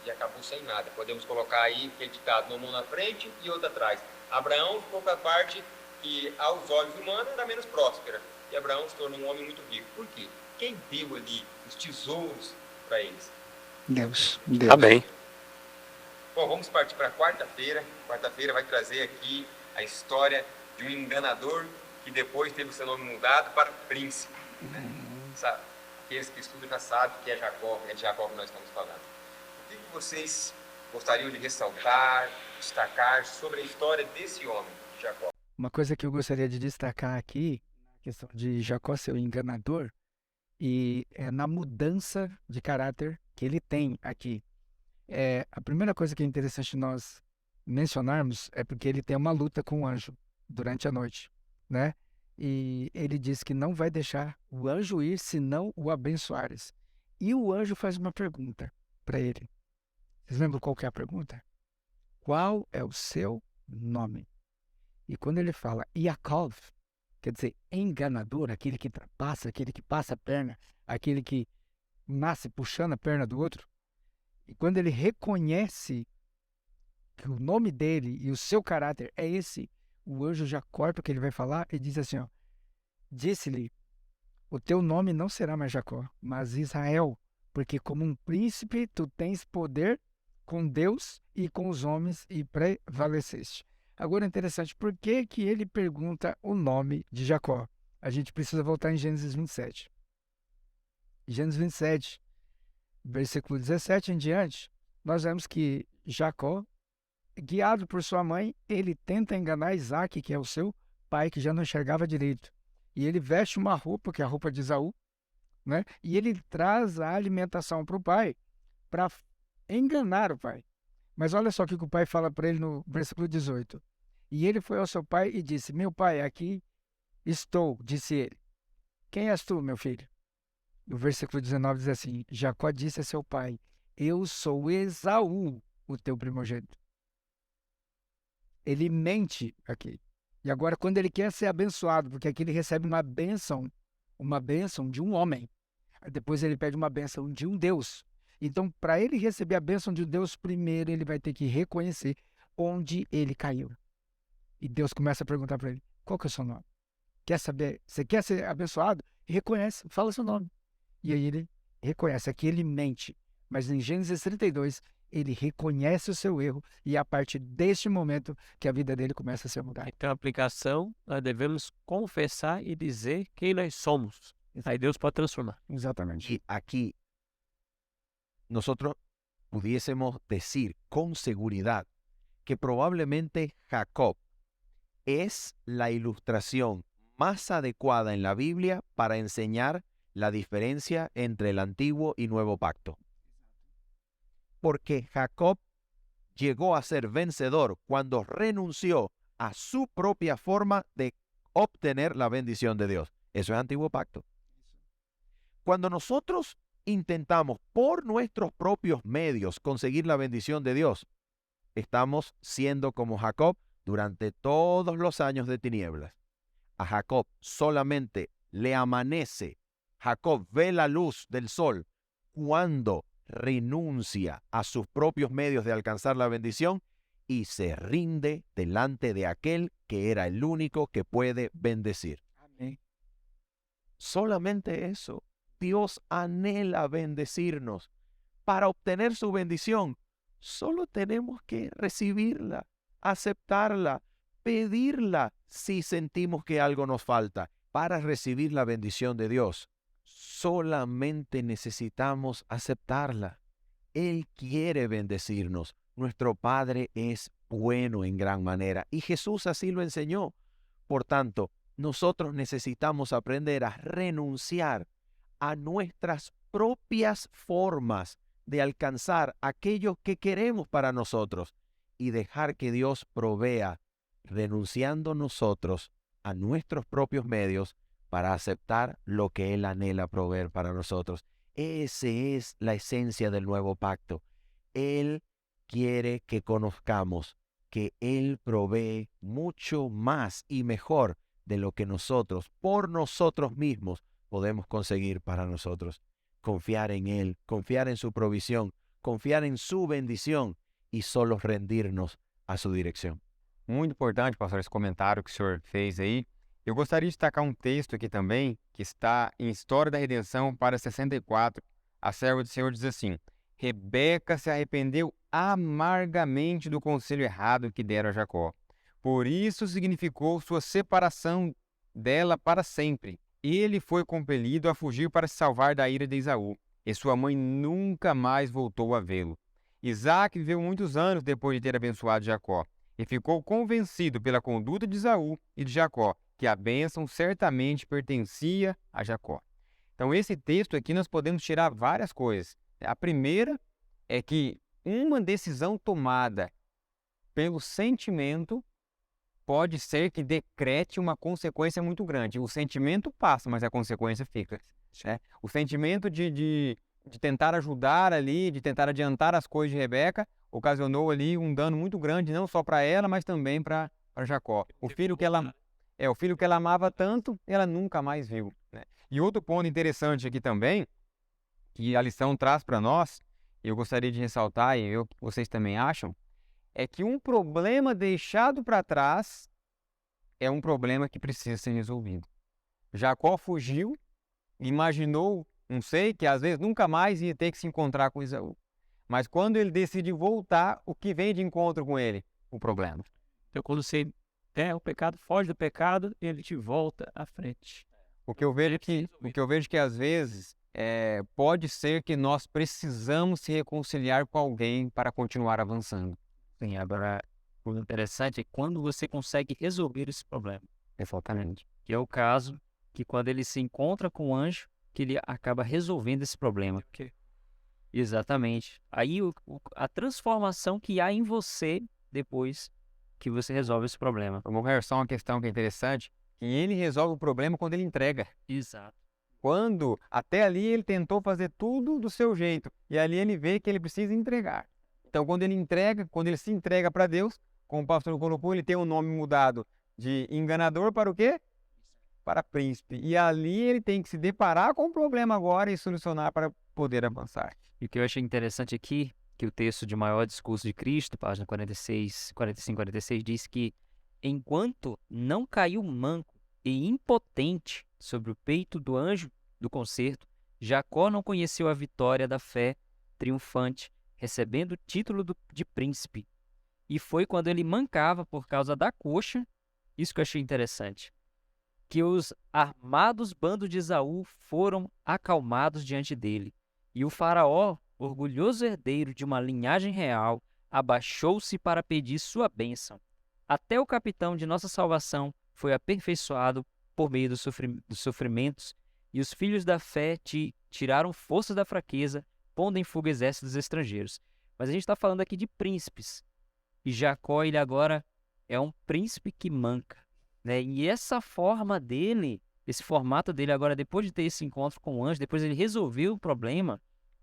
A: e acabou sem nada. Podemos colocar aí aquele ditado, uma mão na frente e outra atrás. Abraão ficou com a parte que aos olhos humanos era menos próspera. E Abraão se tornou um homem muito rico. Por quê? Quem deu ali os tesouros para eles?
B: Deus.
D: Amém.
A: Bom, vamos partir para quarta-feira. Quarta-feira vai trazer aqui a história de um enganador que depois teve o seu nome mudado para príncipe. Sabe? Aqueles que estudam já sabem que é Jacó, é de Jacó que nós estamos falando. O que vocês gostariam de ressaltar, destacar sobre a história desse homem, Jacó?
B: Uma coisa que eu gostaria de destacar aqui, a questão de Jacó ser o enganador, e é na mudança de caráter que ele tem aqui. A primeira coisa que é interessante nós mencionarmos é porque ele tem uma luta com o anjo durante a noite, né? E ele diz que não vai deixar o anjo ir se não o abençoares. E o anjo faz uma pergunta para ele. Vocês lembram qual que é a pergunta? Qual é o seu nome? E quando ele fala Yaakov, quer dizer, enganador, aquele que trapaça, aquele que passa a perna, aquele que nasce puxando a perna do outro. E quando ele reconhece que o nome dele e o seu caráter é esse, o anjo já corta o que ele vai falar e diz assim, ó, disse-lhe, o teu nome não será mais Jacó, mas Israel, porque como um príncipe tu tens poder com Deus e com os homens e prevaleceste. Agora é interessante, por que que ele pergunta o nome de Jacó? A gente precisa voltar em Gênesis 27. Gênesis 27, versículo 17 em diante, nós vemos que Jacó, guiado por sua mãe, ele tenta enganar Isaac, que é o seu pai, que já não enxergava direito. E ele veste uma roupa, que é a roupa de Esaú, né? E ele traz a alimentação para o pai, para enganar o pai. Mas olha só o que o pai fala para ele no versículo 18. E ele foi ao seu pai e disse, meu pai, aqui estou, disse ele. Quem és tu, meu filho? No versículo 19 diz assim, Jacó disse a seu pai, eu sou Esaú, o teu primogênito. Ele mente aqui. E agora, quando ele quer ser abençoado, porque aqui ele recebe uma bênção de um homem. Depois ele pede uma bênção de um Deus. Então, para ele receber a bênção de um Deus, primeiro ele vai ter que reconhecer onde ele caiu. E Deus começa a perguntar para ele, qual que é o seu nome? Quer saber? Você quer ser abençoado? Reconhece, fala o seu nome. E aí ele reconhece, aqui ele mente. Mas em Gênesis 32, ele reconhece o seu erro e é a partir deste momento que a vida dele começa a ser mudada.
D: Então, a aplicação, nós devemos confessar e dizer quem nós somos. Aí Deus pode transformar.
B: Exatamente.
E: Y aquí nosotros pudiésemos decir con seguridad que probablemente Jacob es la ilustración más adecuada en la Biblia para enseñar la diferencia entre el antiguo y nuevo pacto. Porque Jacob llegó a ser vencedor cuando renunció a su propia forma de obtener la bendición de Dios. Eso es antiguo pacto. Cuando nosotros intentamos por nuestros propios medios conseguir la bendición de Dios, estamos siendo como Jacob durante todos los años de tinieblas. A Jacob solamente le amanece, Jacob ve la luz del sol cuando renuncia a sus propios medios de alcanzar la bendición y se rinde delante de aquel que era el único que puede bendecir.
B: Amém.
E: Solamente eso. Dios anhela bendecirnos. Para obtener su bendición, solo tenemos que recibirla, aceptarla, pedirla si sentimos que algo nos falta. Para recibir la bendición de Dios, solamente necesitamos aceptarla. Él quiere bendecirnos. Nuestro Padre es bueno en gran manera y Jesús así lo enseñó. Por tanto, nosotros necesitamos aprender a renunciar a nuestras propias formas de alcanzar aquello que queremos para nosotros y dejar que Dios provea, renunciando nosotros a nuestros propios medios para aceptar lo que Él anhela proveer para nosotros. Esa es la esencia del nuevo pacto. Él quiere que conozcamos que Él provee mucho más y mejor de lo que nosotros, por nosotros mismos, podemos conseguir para nosotros. Confiar en Él, confiar en su provisión, confiar en su bendición y solo rendirnos a su dirección.
A: Muito importante, pastor, esse comentário que o senhor fez aí. Eu gostaria de destacar um texto aqui também, que está em História da Redenção, para 64. A serva do Senhor diz assim: Rebeca se arrependeu amargamente do conselho errado que dera a Jacó. Por isso significou sua separação dela para sempre. Ele foi compelido a fugir para se salvar da ira de Esaú, e sua mãe nunca mais voltou a vê-lo. Isaac viveu muitos anos depois de ter abençoado Jacó, e ficou convencido pela conduta de Esaú e de Jacó, que a bênção certamente pertencia a Jacó. Então, esse texto aqui nós podemos tirar várias coisas. A primeira é que uma decisão tomada pelo sentimento pode ser que decrete uma consequência muito grande. O sentimento passa, mas a consequência fica, né? O sentimento de tentar ajudar ali, de tentar adiantar as coisas de Rebeca, ocasionou ali um dano muito grande, não só para ela, mas também para Jacó. O filho que ela amava tanto, ela nunca mais viu, né? E outro ponto interessante aqui também, que a lição traz para nós, eu gostaria de ressaltar, e vocês também acham, é que um problema deixado para trás é um problema que precisa ser resolvido. Jacó fugiu, imaginou, não sei, que às vezes nunca mais ia ter que se encontrar com Esaú. Mas quando ele decide voltar, o que vem de encontro com ele? O problema.
D: Então, quando você o pecado, foge do pecado, ele te volta à frente.
A: O que eu vejo que às vezes pode ser que nós precisamos se reconciliar com alguém para continuar avançando.
C: Sim, agora, o interessante é quando você consegue resolver esse problema.
A: Exatamente.
C: Que é o caso que quando ele se encontra com o anjo, que ele acaba resolvendo esse problema.
D: Okay.
C: Exatamente. Aí a transformação que há em você depois que você resolve esse problema.
A: Vamos ver só uma questão que é interessante, que ele resolve o problema quando ele entrega.
C: Exato.
A: Quando até ali ele tentou fazer tudo do seu jeito, e ali ele vê que ele precisa entregar. Então quando ele se entrega para Deus, como o pastor colocou, ele tem o nome mudado de enganador para o quê? Para príncipe. E ali ele tem que se deparar com o problema agora e solucionar para poder avançar.
C: E o que eu achei interessante aqui, que o texto de Maior Discurso de Cristo, página 46, 45, 46, diz que enquanto não caiu manco e impotente sobre o peito do anjo do concerto, Jacó não conheceu a vitória da fé triunfante, recebendo o título de príncipe. E foi quando ele mancava por causa da coxa, isso que eu achei interessante, que os armados bandos de Esaú foram acalmados diante dele. E o faraó, orgulhoso herdeiro de uma linhagem real, abaixou-se para pedir sua bênção. Até o capitão de nossa salvação foi aperfeiçoado por meio dos sofrimentos, e os filhos da fé tiraram forças da fraqueza, pondo em fuga exércitos estrangeiros. Mas a gente está falando aqui de príncipes. E Jacó, ele agora é um príncipe que manca, né? E essa forma dele, esse formato dele agora, depois de ter esse encontro com o anjo, depois ele resolveu o problema,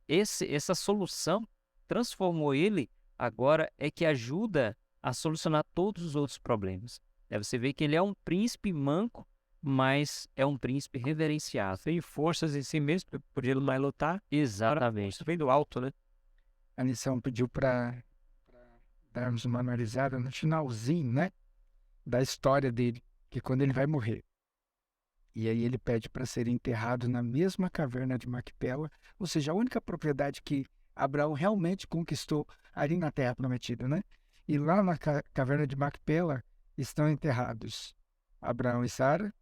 C: essa solução transformou ele, agora é que ajuda a solucionar todos os outros problemas. Você vê que ele é um príncipe manco, mas é um príncipe reverenciado.
D: Tem forças em si mesmo, podia mais lutar.
C: Exatamente.
D: Isso vem do alto, né?
B: A lição pediu para darmos uma analisada no finalzinho, né, da história dele, que quando ele vai morrer. E aí ele pede para ser enterrado na mesma caverna de Macpela, ou seja, a única propriedade que Abraão realmente conquistou ali na Terra Prometida, né? E lá na caverna de Macpela estão enterrados Abraão e Sara,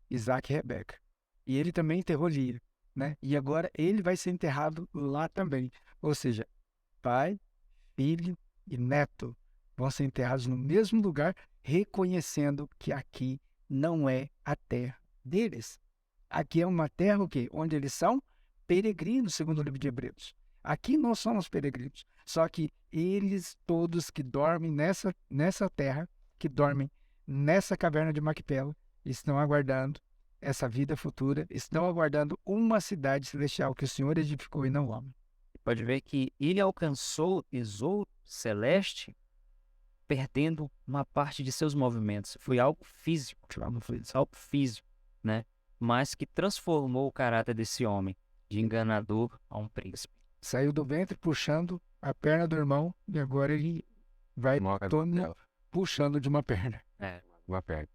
B: Isaac e Rebeca. E ele também enterrou Lia, né? E agora ele vai ser enterrado lá também. Ou seja, pai, filho e neto vão ser enterrados no mesmo lugar, reconhecendo que aqui não é a terra deles. Aqui é uma terra o quê? Onde eles são peregrinos, segundo o livro de Hebreus. Aqui nós somos peregrinos. Só que eles todos que dormem nessa terra, que dormem nessa caverna de Macpela, estão aguardando essa vida futura, estão aguardando uma cidade celestial que o Senhor edificou e não o homem.
C: Pode ver que ele alcançou o tesouro celeste perdendo uma parte de seus movimentos. Foi algo físico, né? Mas que transformou o caráter desse homem, de enganador a um príncipe.
B: Saiu do ventre puxando a perna do irmão e agora ele vai puxando de uma perna.
A: Uma perna.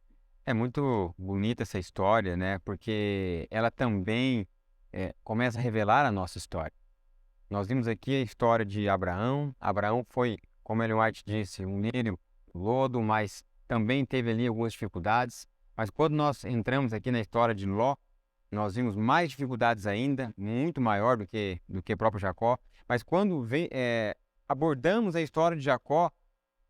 A: É muito bonita essa história, né? Porque ela também começa a revelar a nossa história. Nós vimos aqui a história de Abraão. Abraão foi, como Ellen White disse, um lírio do lodo, mas também teve ali algumas dificuldades. Mas quando nós entramos aqui na história de Ló, nós vimos mais dificuldades ainda, muito maior do que o próprio Jacó. Mas quando abordamos a história de Jacó,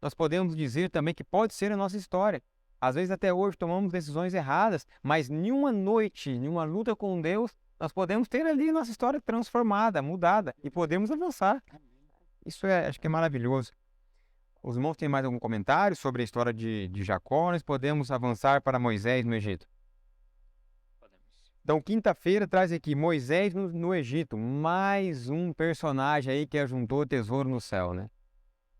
A: nós podemos dizer também que pode ser a nossa história. Às vezes até hoje tomamos decisões erradas, mas nenhuma noite, nenhuma luta com Deus, nós podemos ter ali nossa história transformada, mudada, e podemos avançar. Isso acho que é maravilhoso. Os irmãos têm mais algum comentário sobre a história de Jacó? Nós podemos avançar para Moisés no Egito. Então, quinta-feira traz aqui Moisés no Egito, mais um personagem aí que ajuntou tesouro no céu, né?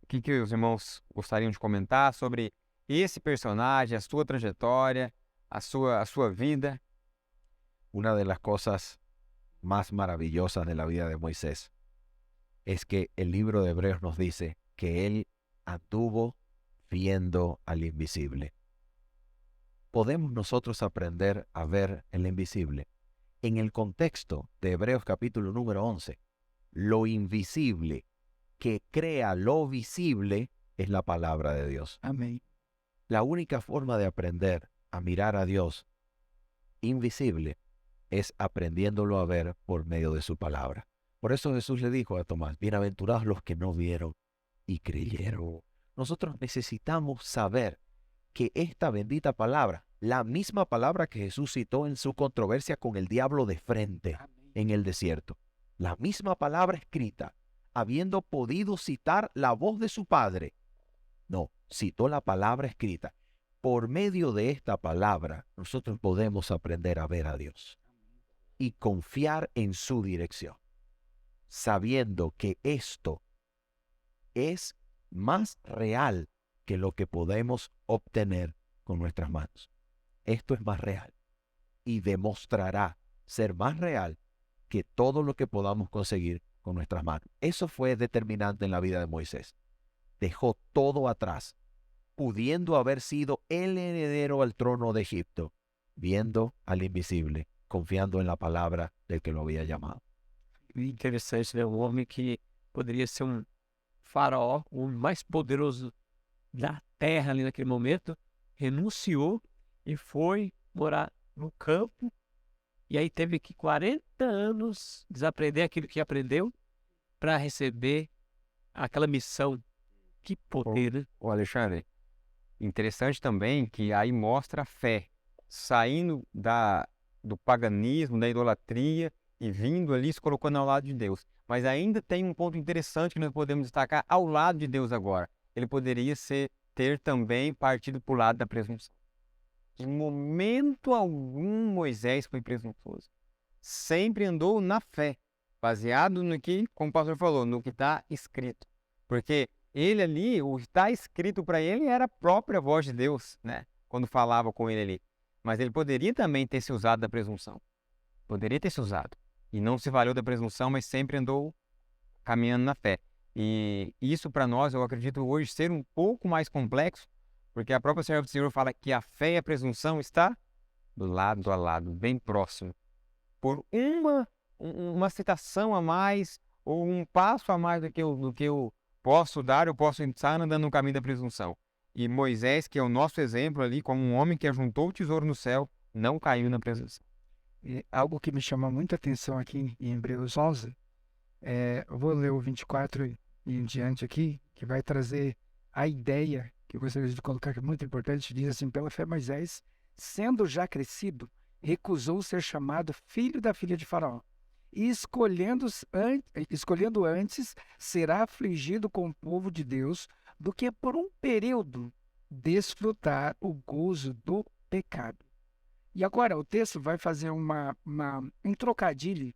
A: O que os irmãos gostariam de comentar sobre esse personagem, a sua trajetória, a sua vida?
E: Una de las cosas más maravillosas de la vida de Moisés es que el libro de Hebreos nos dice que él anduvo viendo al invisible. ¿Podemos nosotros aprender a ver el invisible? En el contexto de Hebreos capítulo número 11, lo invisible que crea lo visible es la palabra de Dios.
B: Amém.
E: La única forma de aprender a mirar a Dios invisible es aprendiéndolo a ver por medio de su palabra. Por eso Jesús le dijo a Tomás, bienaventurados los que no vieron y creyeron. Nosotros necesitamos saber que esta bendita palabra, la misma palabra que Jesús citó en su controversia con el diablo de frente en el desierto, la misma palabra escrita, habiendo podido citar la voz de su Padre, no, citó la palabra escrita. Por medio de esta palabra, nosotros podemos aprender a ver a Dios y confiar en su dirección, sabiendo que esto es más real que lo que podemos obtener con nuestras manos. Esto es más real y demostrará ser más real que todo lo que podamos conseguir con nuestras manos. Eso fue determinante en la vida de Moisés. Dejó todo atrás, pudiendo haber sido el heredero al trono de Egipto, viendo al invisible, confiando en la palabra del que lo había llamado.
D: Interessante, né? Um homem que poderia ser um faraó, o homem mais poderoso da terra ali naquele momento, renunciou e foi morar no campo, e aí teve que 40 anos desaprender aquilo que aprendeu para receber aquela missão. Que poder, né?
A: Ô Alexandre, interessante também que aí mostra a fé, saindo do paganismo, da idolatria e vindo ali se colocando ao lado de Deus. Mas ainda tem um ponto interessante que nós podemos destacar ao lado de Deus agora. Ele poderia ter também partido para o lado da presunção. Em momento algum Moisés foi presunçoso. Sempre andou na fé, baseado no que, como o pastor falou, no que está escrito. Porque ele ali, o que está escrito para ele era a própria voz de Deus, né? Quando falava com ele ali. Mas ele poderia também ter se usado da presunção. Poderia ter se usado. E não se valeu da presunção, mas sempre andou caminhando na fé. E isso para nós, eu acredito hoje ser um pouco mais complexo, porque a própria serva do Senhor fala que a fé e a presunção está do lado a lado, bem próximo. Por uma citação a mais, ou um passo a mais do que eu posso dar, eu posso estar andando no caminho da presunção. E Moisés, que é o nosso exemplo ali, como um homem que ajuntou o tesouro no céu, não caiu na presunção.
B: E algo que me chama muita atenção aqui em Hebreus 11, eu vou ler o 24 e em diante aqui, que vai trazer a ideia que eu gostaria de colocar, que é muito importante. Diz assim: pela fé Moisés, sendo já crescido, recusou ser chamado filho da filha de Faraó, e escolhendo antes será afligido com o povo de Deus do que por um período desfrutar o gozo do pecado. E agora o texto vai fazer um trocadilho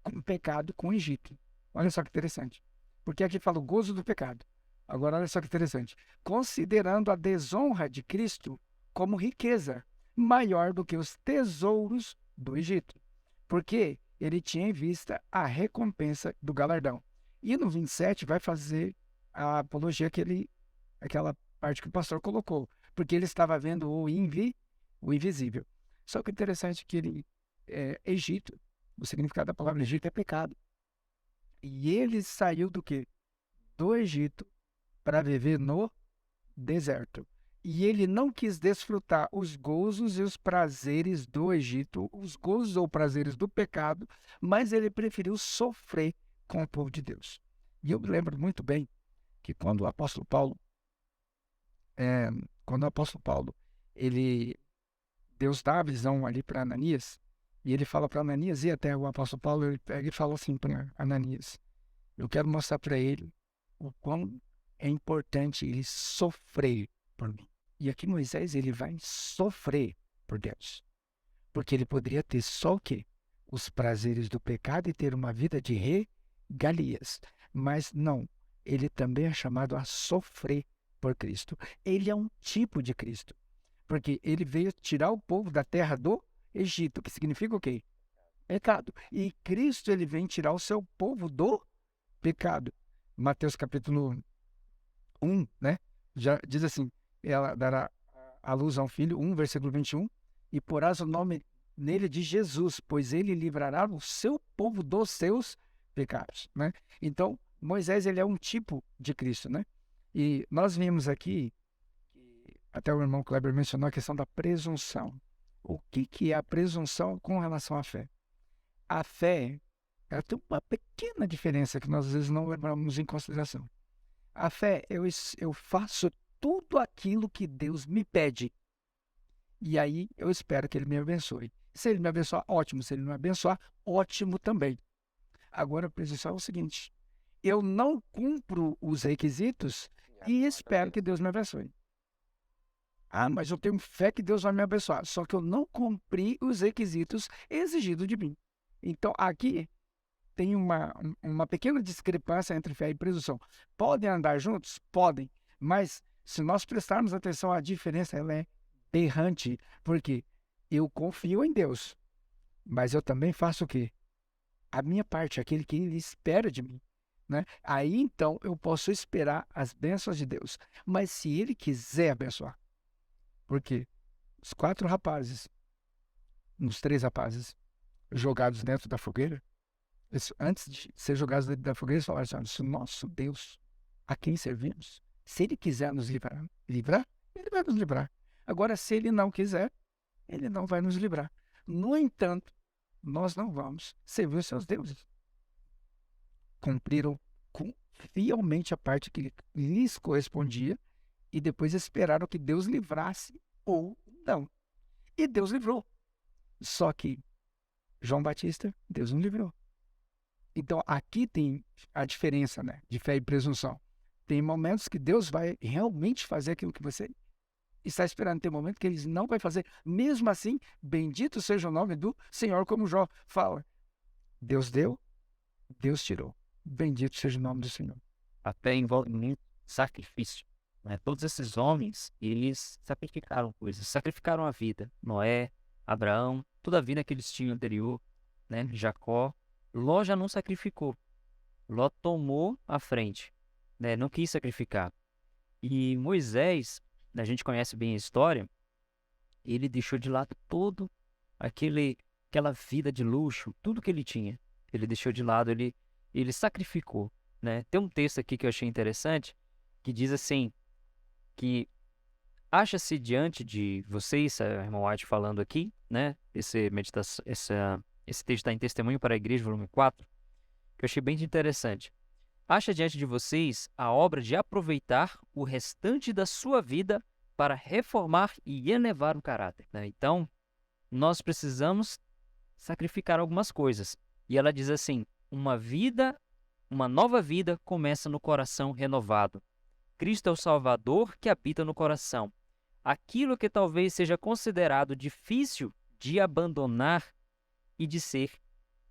B: com o pecado com o Egito. Olha só que interessante. Porque aqui fala o gozo do pecado. Agora olha só que interessante. Considerando a desonra de Cristo como riqueza maior do que os tesouros do Egito. Porque ele tinha em vista a recompensa do galardão. E no 27 vai fazer a apologia aquela parte que o pastor colocou. Porque ele estava vendo o invisível. Só que o interessante é que Egito, o significado da palavra Egito é pecado. E ele saiu do quê? Do Egito para viver no deserto. E ele não quis desfrutar os gozos e os prazeres do Egito, os gozos ou prazeres do pecado, mas ele preferiu sofrer com o povo de Deus. E eu me lembro muito bem que quando o apóstolo Paulo, Deus dá a visão ali para Ananias, e ele fala para Ananias, e até o apóstolo Paulo, ele falou assim para Ananias: eu quero mostrar para ele o quão é importante ele sofrer por mim. E aqui Moisés, ele vai sofrer por Deus. Porque ele poderia ter só o quê? Os prazeres do pecado e ter uma vida de regalias. Mas não, ele também é chamado a sofrer por Cristo. Ele é um tipo de Cristo. Porque ele veio tirar o povo da terra do Egito, que significa o quê? Pecado. E Cristo, ele vem tirar o seu povo do pecado. Mateus capítulo 1, né? Já diz assim, ela dará à luz a um filho, 1, versículo 21, e porás o nome nele de Jesus, pois ele livrará o seu povo dos seus pecados, né? Então, Moisés, ele é um tipo de Cristo, né? E nós vimos aqui, até o irmão Kleber mencionou a questão da presunção. O que é a presunção com relação à fé? A fé, ela tem uma pequena diferença que nós às vezes não levamos em consideração. A fé, eu faço tudo aquilo que Deus me pede. E aí eu espero que Ele me abençoe. Se Ele me abençoar, ótimo. Se Ele não me abençoar, ótimo também. Agora, a presunção é o seguinte: eu não cumpro os requisitos e espero que Deus me abençoe. Ah, mas eu tenho fé que Deus vai me abençoar. Só que eu não cumpri os requisitos exigidos de mim. Então, aqui tem uma pequena discrepância entre fé e presunção. Podem andar juntos? Podem. Mas, se nós prestarmos atenção, a diferença ela é berrante. Porque eu confio em Deus, mas eu também faço o quê? A minha parte, aquele que Ele espera de mim. Né? Aí, então, eu posso esperar as bênçãos de Deus. Mas se Ele quiser abençoar, porque os 4 rapazes, os 3 rapazes, jogados dentro da fogueira, antes de ser jogados dentro da fogueira, eles falaram assim: se o nosso Deus, a quem servimos, se Ele quiser nos livrar, Ele vai nos livrar. Agora, se Ele não quiser, Ele não vai nos livrar. No entanto, nós não vamos servir os seus deuses. Cumpriram fielmente a parte que lhes correspondia e depois esperaram que Deus livrasse ou não. E Deus livrou. Só que João Batista, Deus não livrou. Então, aqui tem a diferença, né, de fé e presunção. Tem momentos que Deus vai realmente fazer aquilo que você está esperando. Tem momentos que Ele não vai fazer. Mesmo assim, bendito seja o nome do Senhor, como Jó fala. Deus deu, Deus tirou. Bendito seja o nome do Senhor.
C: Até envolve muito sacrifício. Né? Todos esses homens, eles sacrificaram coisas, sacrificaram a vida. Noé, Abraão, toda a vida que eles tinham anterior, né? Jacó. Ló já não sacrificou. Ló tomou a frente, né? Não quis sacrificar. E Moisés, a gente conhece bem a história, ele deixou de lado todo aquela vida de luxo, tudo que ele tinha. Ele deixou de lado, ele sacrificou, né? Tem um texto aqui que eu achei interessante, que diz assim, que acha-se diante de vocês, a irmã White falando aqui, né? Esse texto está em Testemunho para a Igreja, volume 4, que eu achei bem interessante. Acha diante de vocês a obra de aproveitar o restante da sua vida para reformar e elevar o caráter. Né? Então, nós precisamos sacrificar algumas coisas. E ela diz assim, uma nova vida começa no coração renovado. Cristo é o Salvador que habita no coração. Aquilo que talvez seja considerado difícil de abandonar e de ser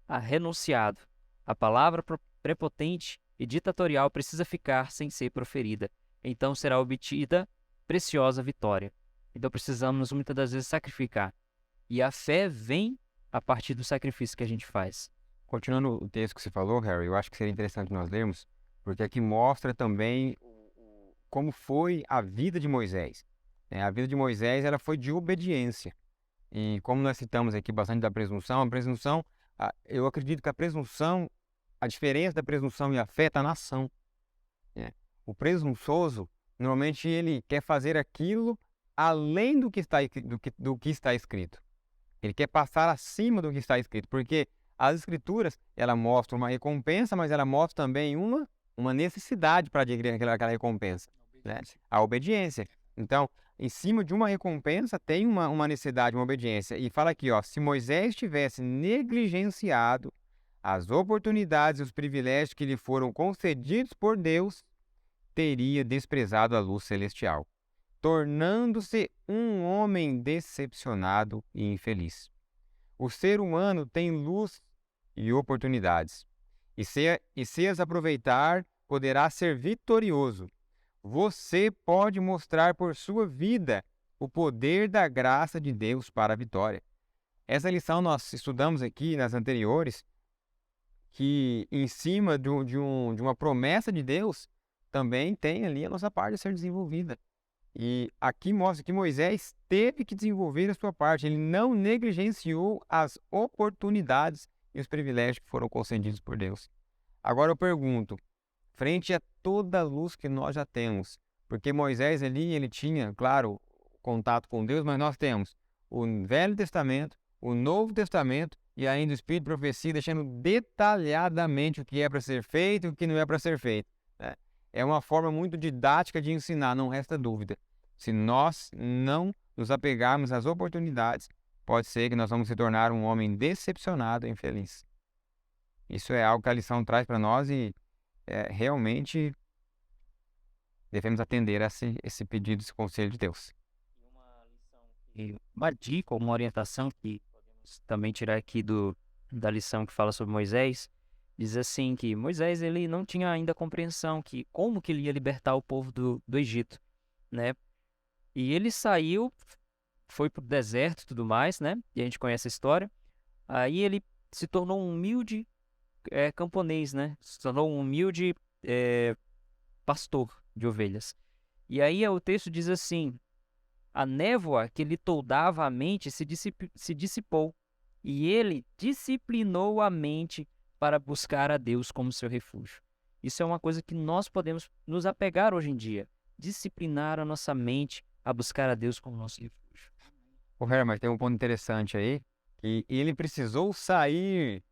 C: renunciado. A palavra prepotente e ditatorial precisa ficar sem ser proferida. Então será obtida preciosa vitória. Então precisamos muitas das vezes sacrificar. E a fé vem a partir do sacrifício que a gente faz.
A: Continuando o texto que você falou, Harry, eu acho que seria interessante nós lermos, porque aqui mostra também como foi a vida de Moisés. A vida de Moisés ela foi de obediência. E como nós citamos aqui bastante da presunção, eu acredito que a diferença da presunção e a fé está na ação. O presunçoso, normalmente ele quer fazer aquilo além do que está escrito. Ele quer passar acima do que está escrito, porque as escrituras, ela mostra uma recompensa, mas ela mostra também uma necessidade para adquirir aquela recompensa, né? A obediência. Então, em cima de uma recompensa tem uma necessidade, uma obediência. E fala aqui, se Moisés tivesse negligenciado as oportunidades e os privilégios que lhe foram concedidos por Deus, teria desprezado a luz celestial, tornando-se um homem decepcionado e infeliz. O ser humano tem luz e oportunidades, e se as aproveitar, poderá ser vitorioso. Você pode mostrar por sua vida o poder da graça de Deus para a vitória. Essa lição nós estudamos aqui nas anteriores, que em cima de uma promessa de Deus, também tem ali a nossa parte a ser desenvolvida. E aqui mostra que Moisés teve que desenvolver a sua parte. Ele não negligenciou as oportunidades e os privilégios que foram concedidos por Deus. Agora eu pergunto, frente a toda a luz que nós já temos, porque Moisés ali, ele tinha, claro, contato com Deus, mas nós temos o Velho Testamento, o Novo Testamento e ainda o Espírito de Profecia, deixando detalhadamente o que é para ser feito e o que não é para ser feito, né? É uma forma muito didática de ensinar, não resta dúvida. Se nós não nos apegarmos às oportunidades, pode ser que nós vamos se tornar um homem decepcionado e infeliz. Isso é algo que a lição traz para nós e realmente devemos atender a esse pedido, esse conselho de Deus.
C: E uma dica, uma orientação que podemos também tirar aqui da lição que fala sobre Moisés, diz assim que Moisés ele não tinha ainda compreensão que como que ele ia libertar o povo do Egito, né? E ele saiu, foi para o deserto e tudo mais, né? E a gente conhece a história. Aí ele se tornou um humilde camponês, né? Se tornou um humilde pastor de ovelhas. E aí o texto diz assim: a névoa que lhe toldava a mente se dissipou, e ele disciplinou a mente para buscar a Deus como seu refúgio. Isso é uma coisa que nós podemos nos apegar hoje em dia, disciplinar a nossa mente a buscar a Deus como nosso refúgio.
A: O Herman, tem um ponto interessante aí, que ele precisou sair,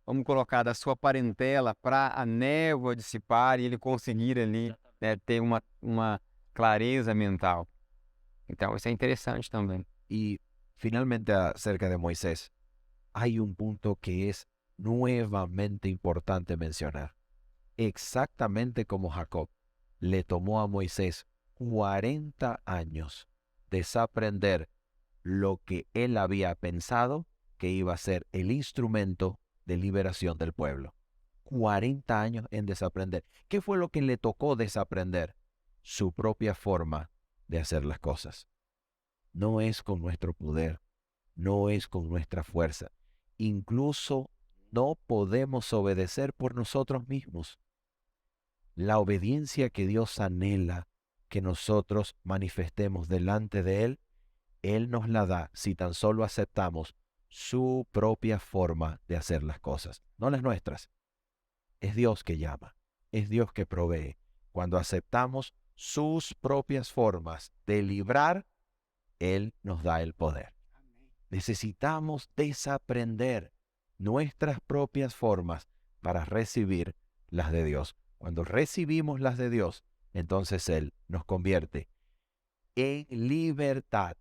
A: vamos colocar, da sua parentela para a névoa dissipar e ele conseguir ali, né, ter uma clareza mental. Então, isso é interessante também.
E: Y finalmente acerca de Moisés, hay un punto que es nuevamente importante mencionar. Exactamente como Jacob, le tomó a Moisés 40 años desaprender lo que él había pensado que iba a ser el instrumento de liberación del pueblo. 40 años en desaprender. ¿Qué fue lo que le tocó desaprender? Su propia forma de hacer las cosas. No es con nuestro poder, no es con nuestra fuerza. Incluso no podemos obedecer por nosotros mismos. La obediencia que Dios anhela que nosotros manifestemos delante de Él nos la da si tan solo aceptamos su propia forma de hacer las cosas, no las nuestras. Es Dios que llama, es Dios que provee. Cuando aceptamos sus propias formas de librar, Él nos da el poder. Necesitamos desaprender nuestras propias formas para recibir las de Dios. Cuando recibimos las de Dios, entonces Él nos convierte en libertad,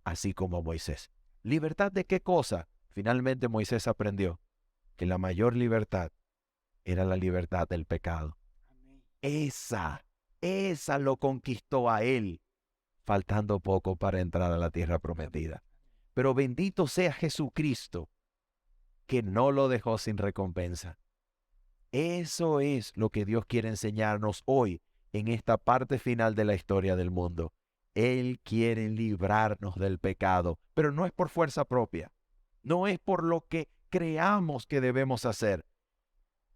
E: así como Moisés. ¿Libertad de qué cosa? Finalmente Moisés aprendió que la mayor libertad era la libertad del pecado. Esa lo conquistó a él, faltando poco para entrar a la tierra prometida. Pero bendito sea Jesucristo, que no lo dejó sin recompensa. Eso es lo que Dios quiere enseñarnos hoy en esta parte final de la historia del mundo. Él quiere librarnos del pecado, pero no es por fuerza propia, no es por lo que creamos que debemos hacer.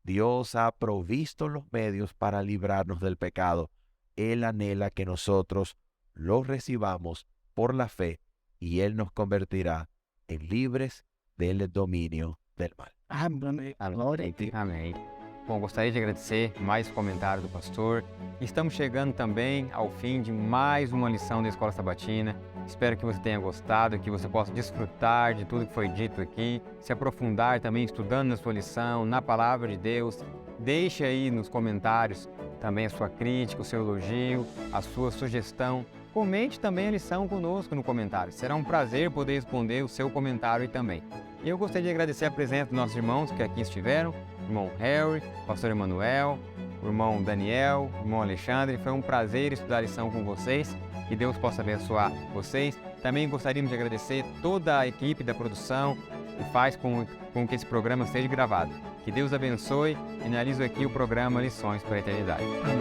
E: Dios ha provisto los medios para librarnos del pecado. Él anhela que nosotros lo recibamos por la fe y Él nos convertirá en libres del dominio del mal.
B: Amém.
A: Amém. Bom, gostaria de agradecer mais comentário do pastor. Estamos chegando também ao fim de mais uma lição da Escola Sabatina. Espero que você tenha gostado, que você possa desfrutar de tudo que foi dito aqui, se aprofundar também estudando na sua lição, na Palavra de Deus. Deixe aí nos comentários também a sua crítica, o seu elogio, a sua sugestão. Comente também a lição conosco no comentário. Será um prazer poder responder o seu comentário aí também. E eu gostaria de agradecer a presença dos nossos irmãos que aqui estiveram, irmão Harry, pastor Emanuel, o irmão Daniel, o irmão Alexandre. Foi um prazer estudar a lição com vocês. Que Deus possa abençoar vocês. Também gostaríamos de agradecer toda a equipe da produção que faz com que esse programa seja gravado. Que Deus abençoe. Finalizo aqui o programa Lições para a Eternidade.
B: Amém.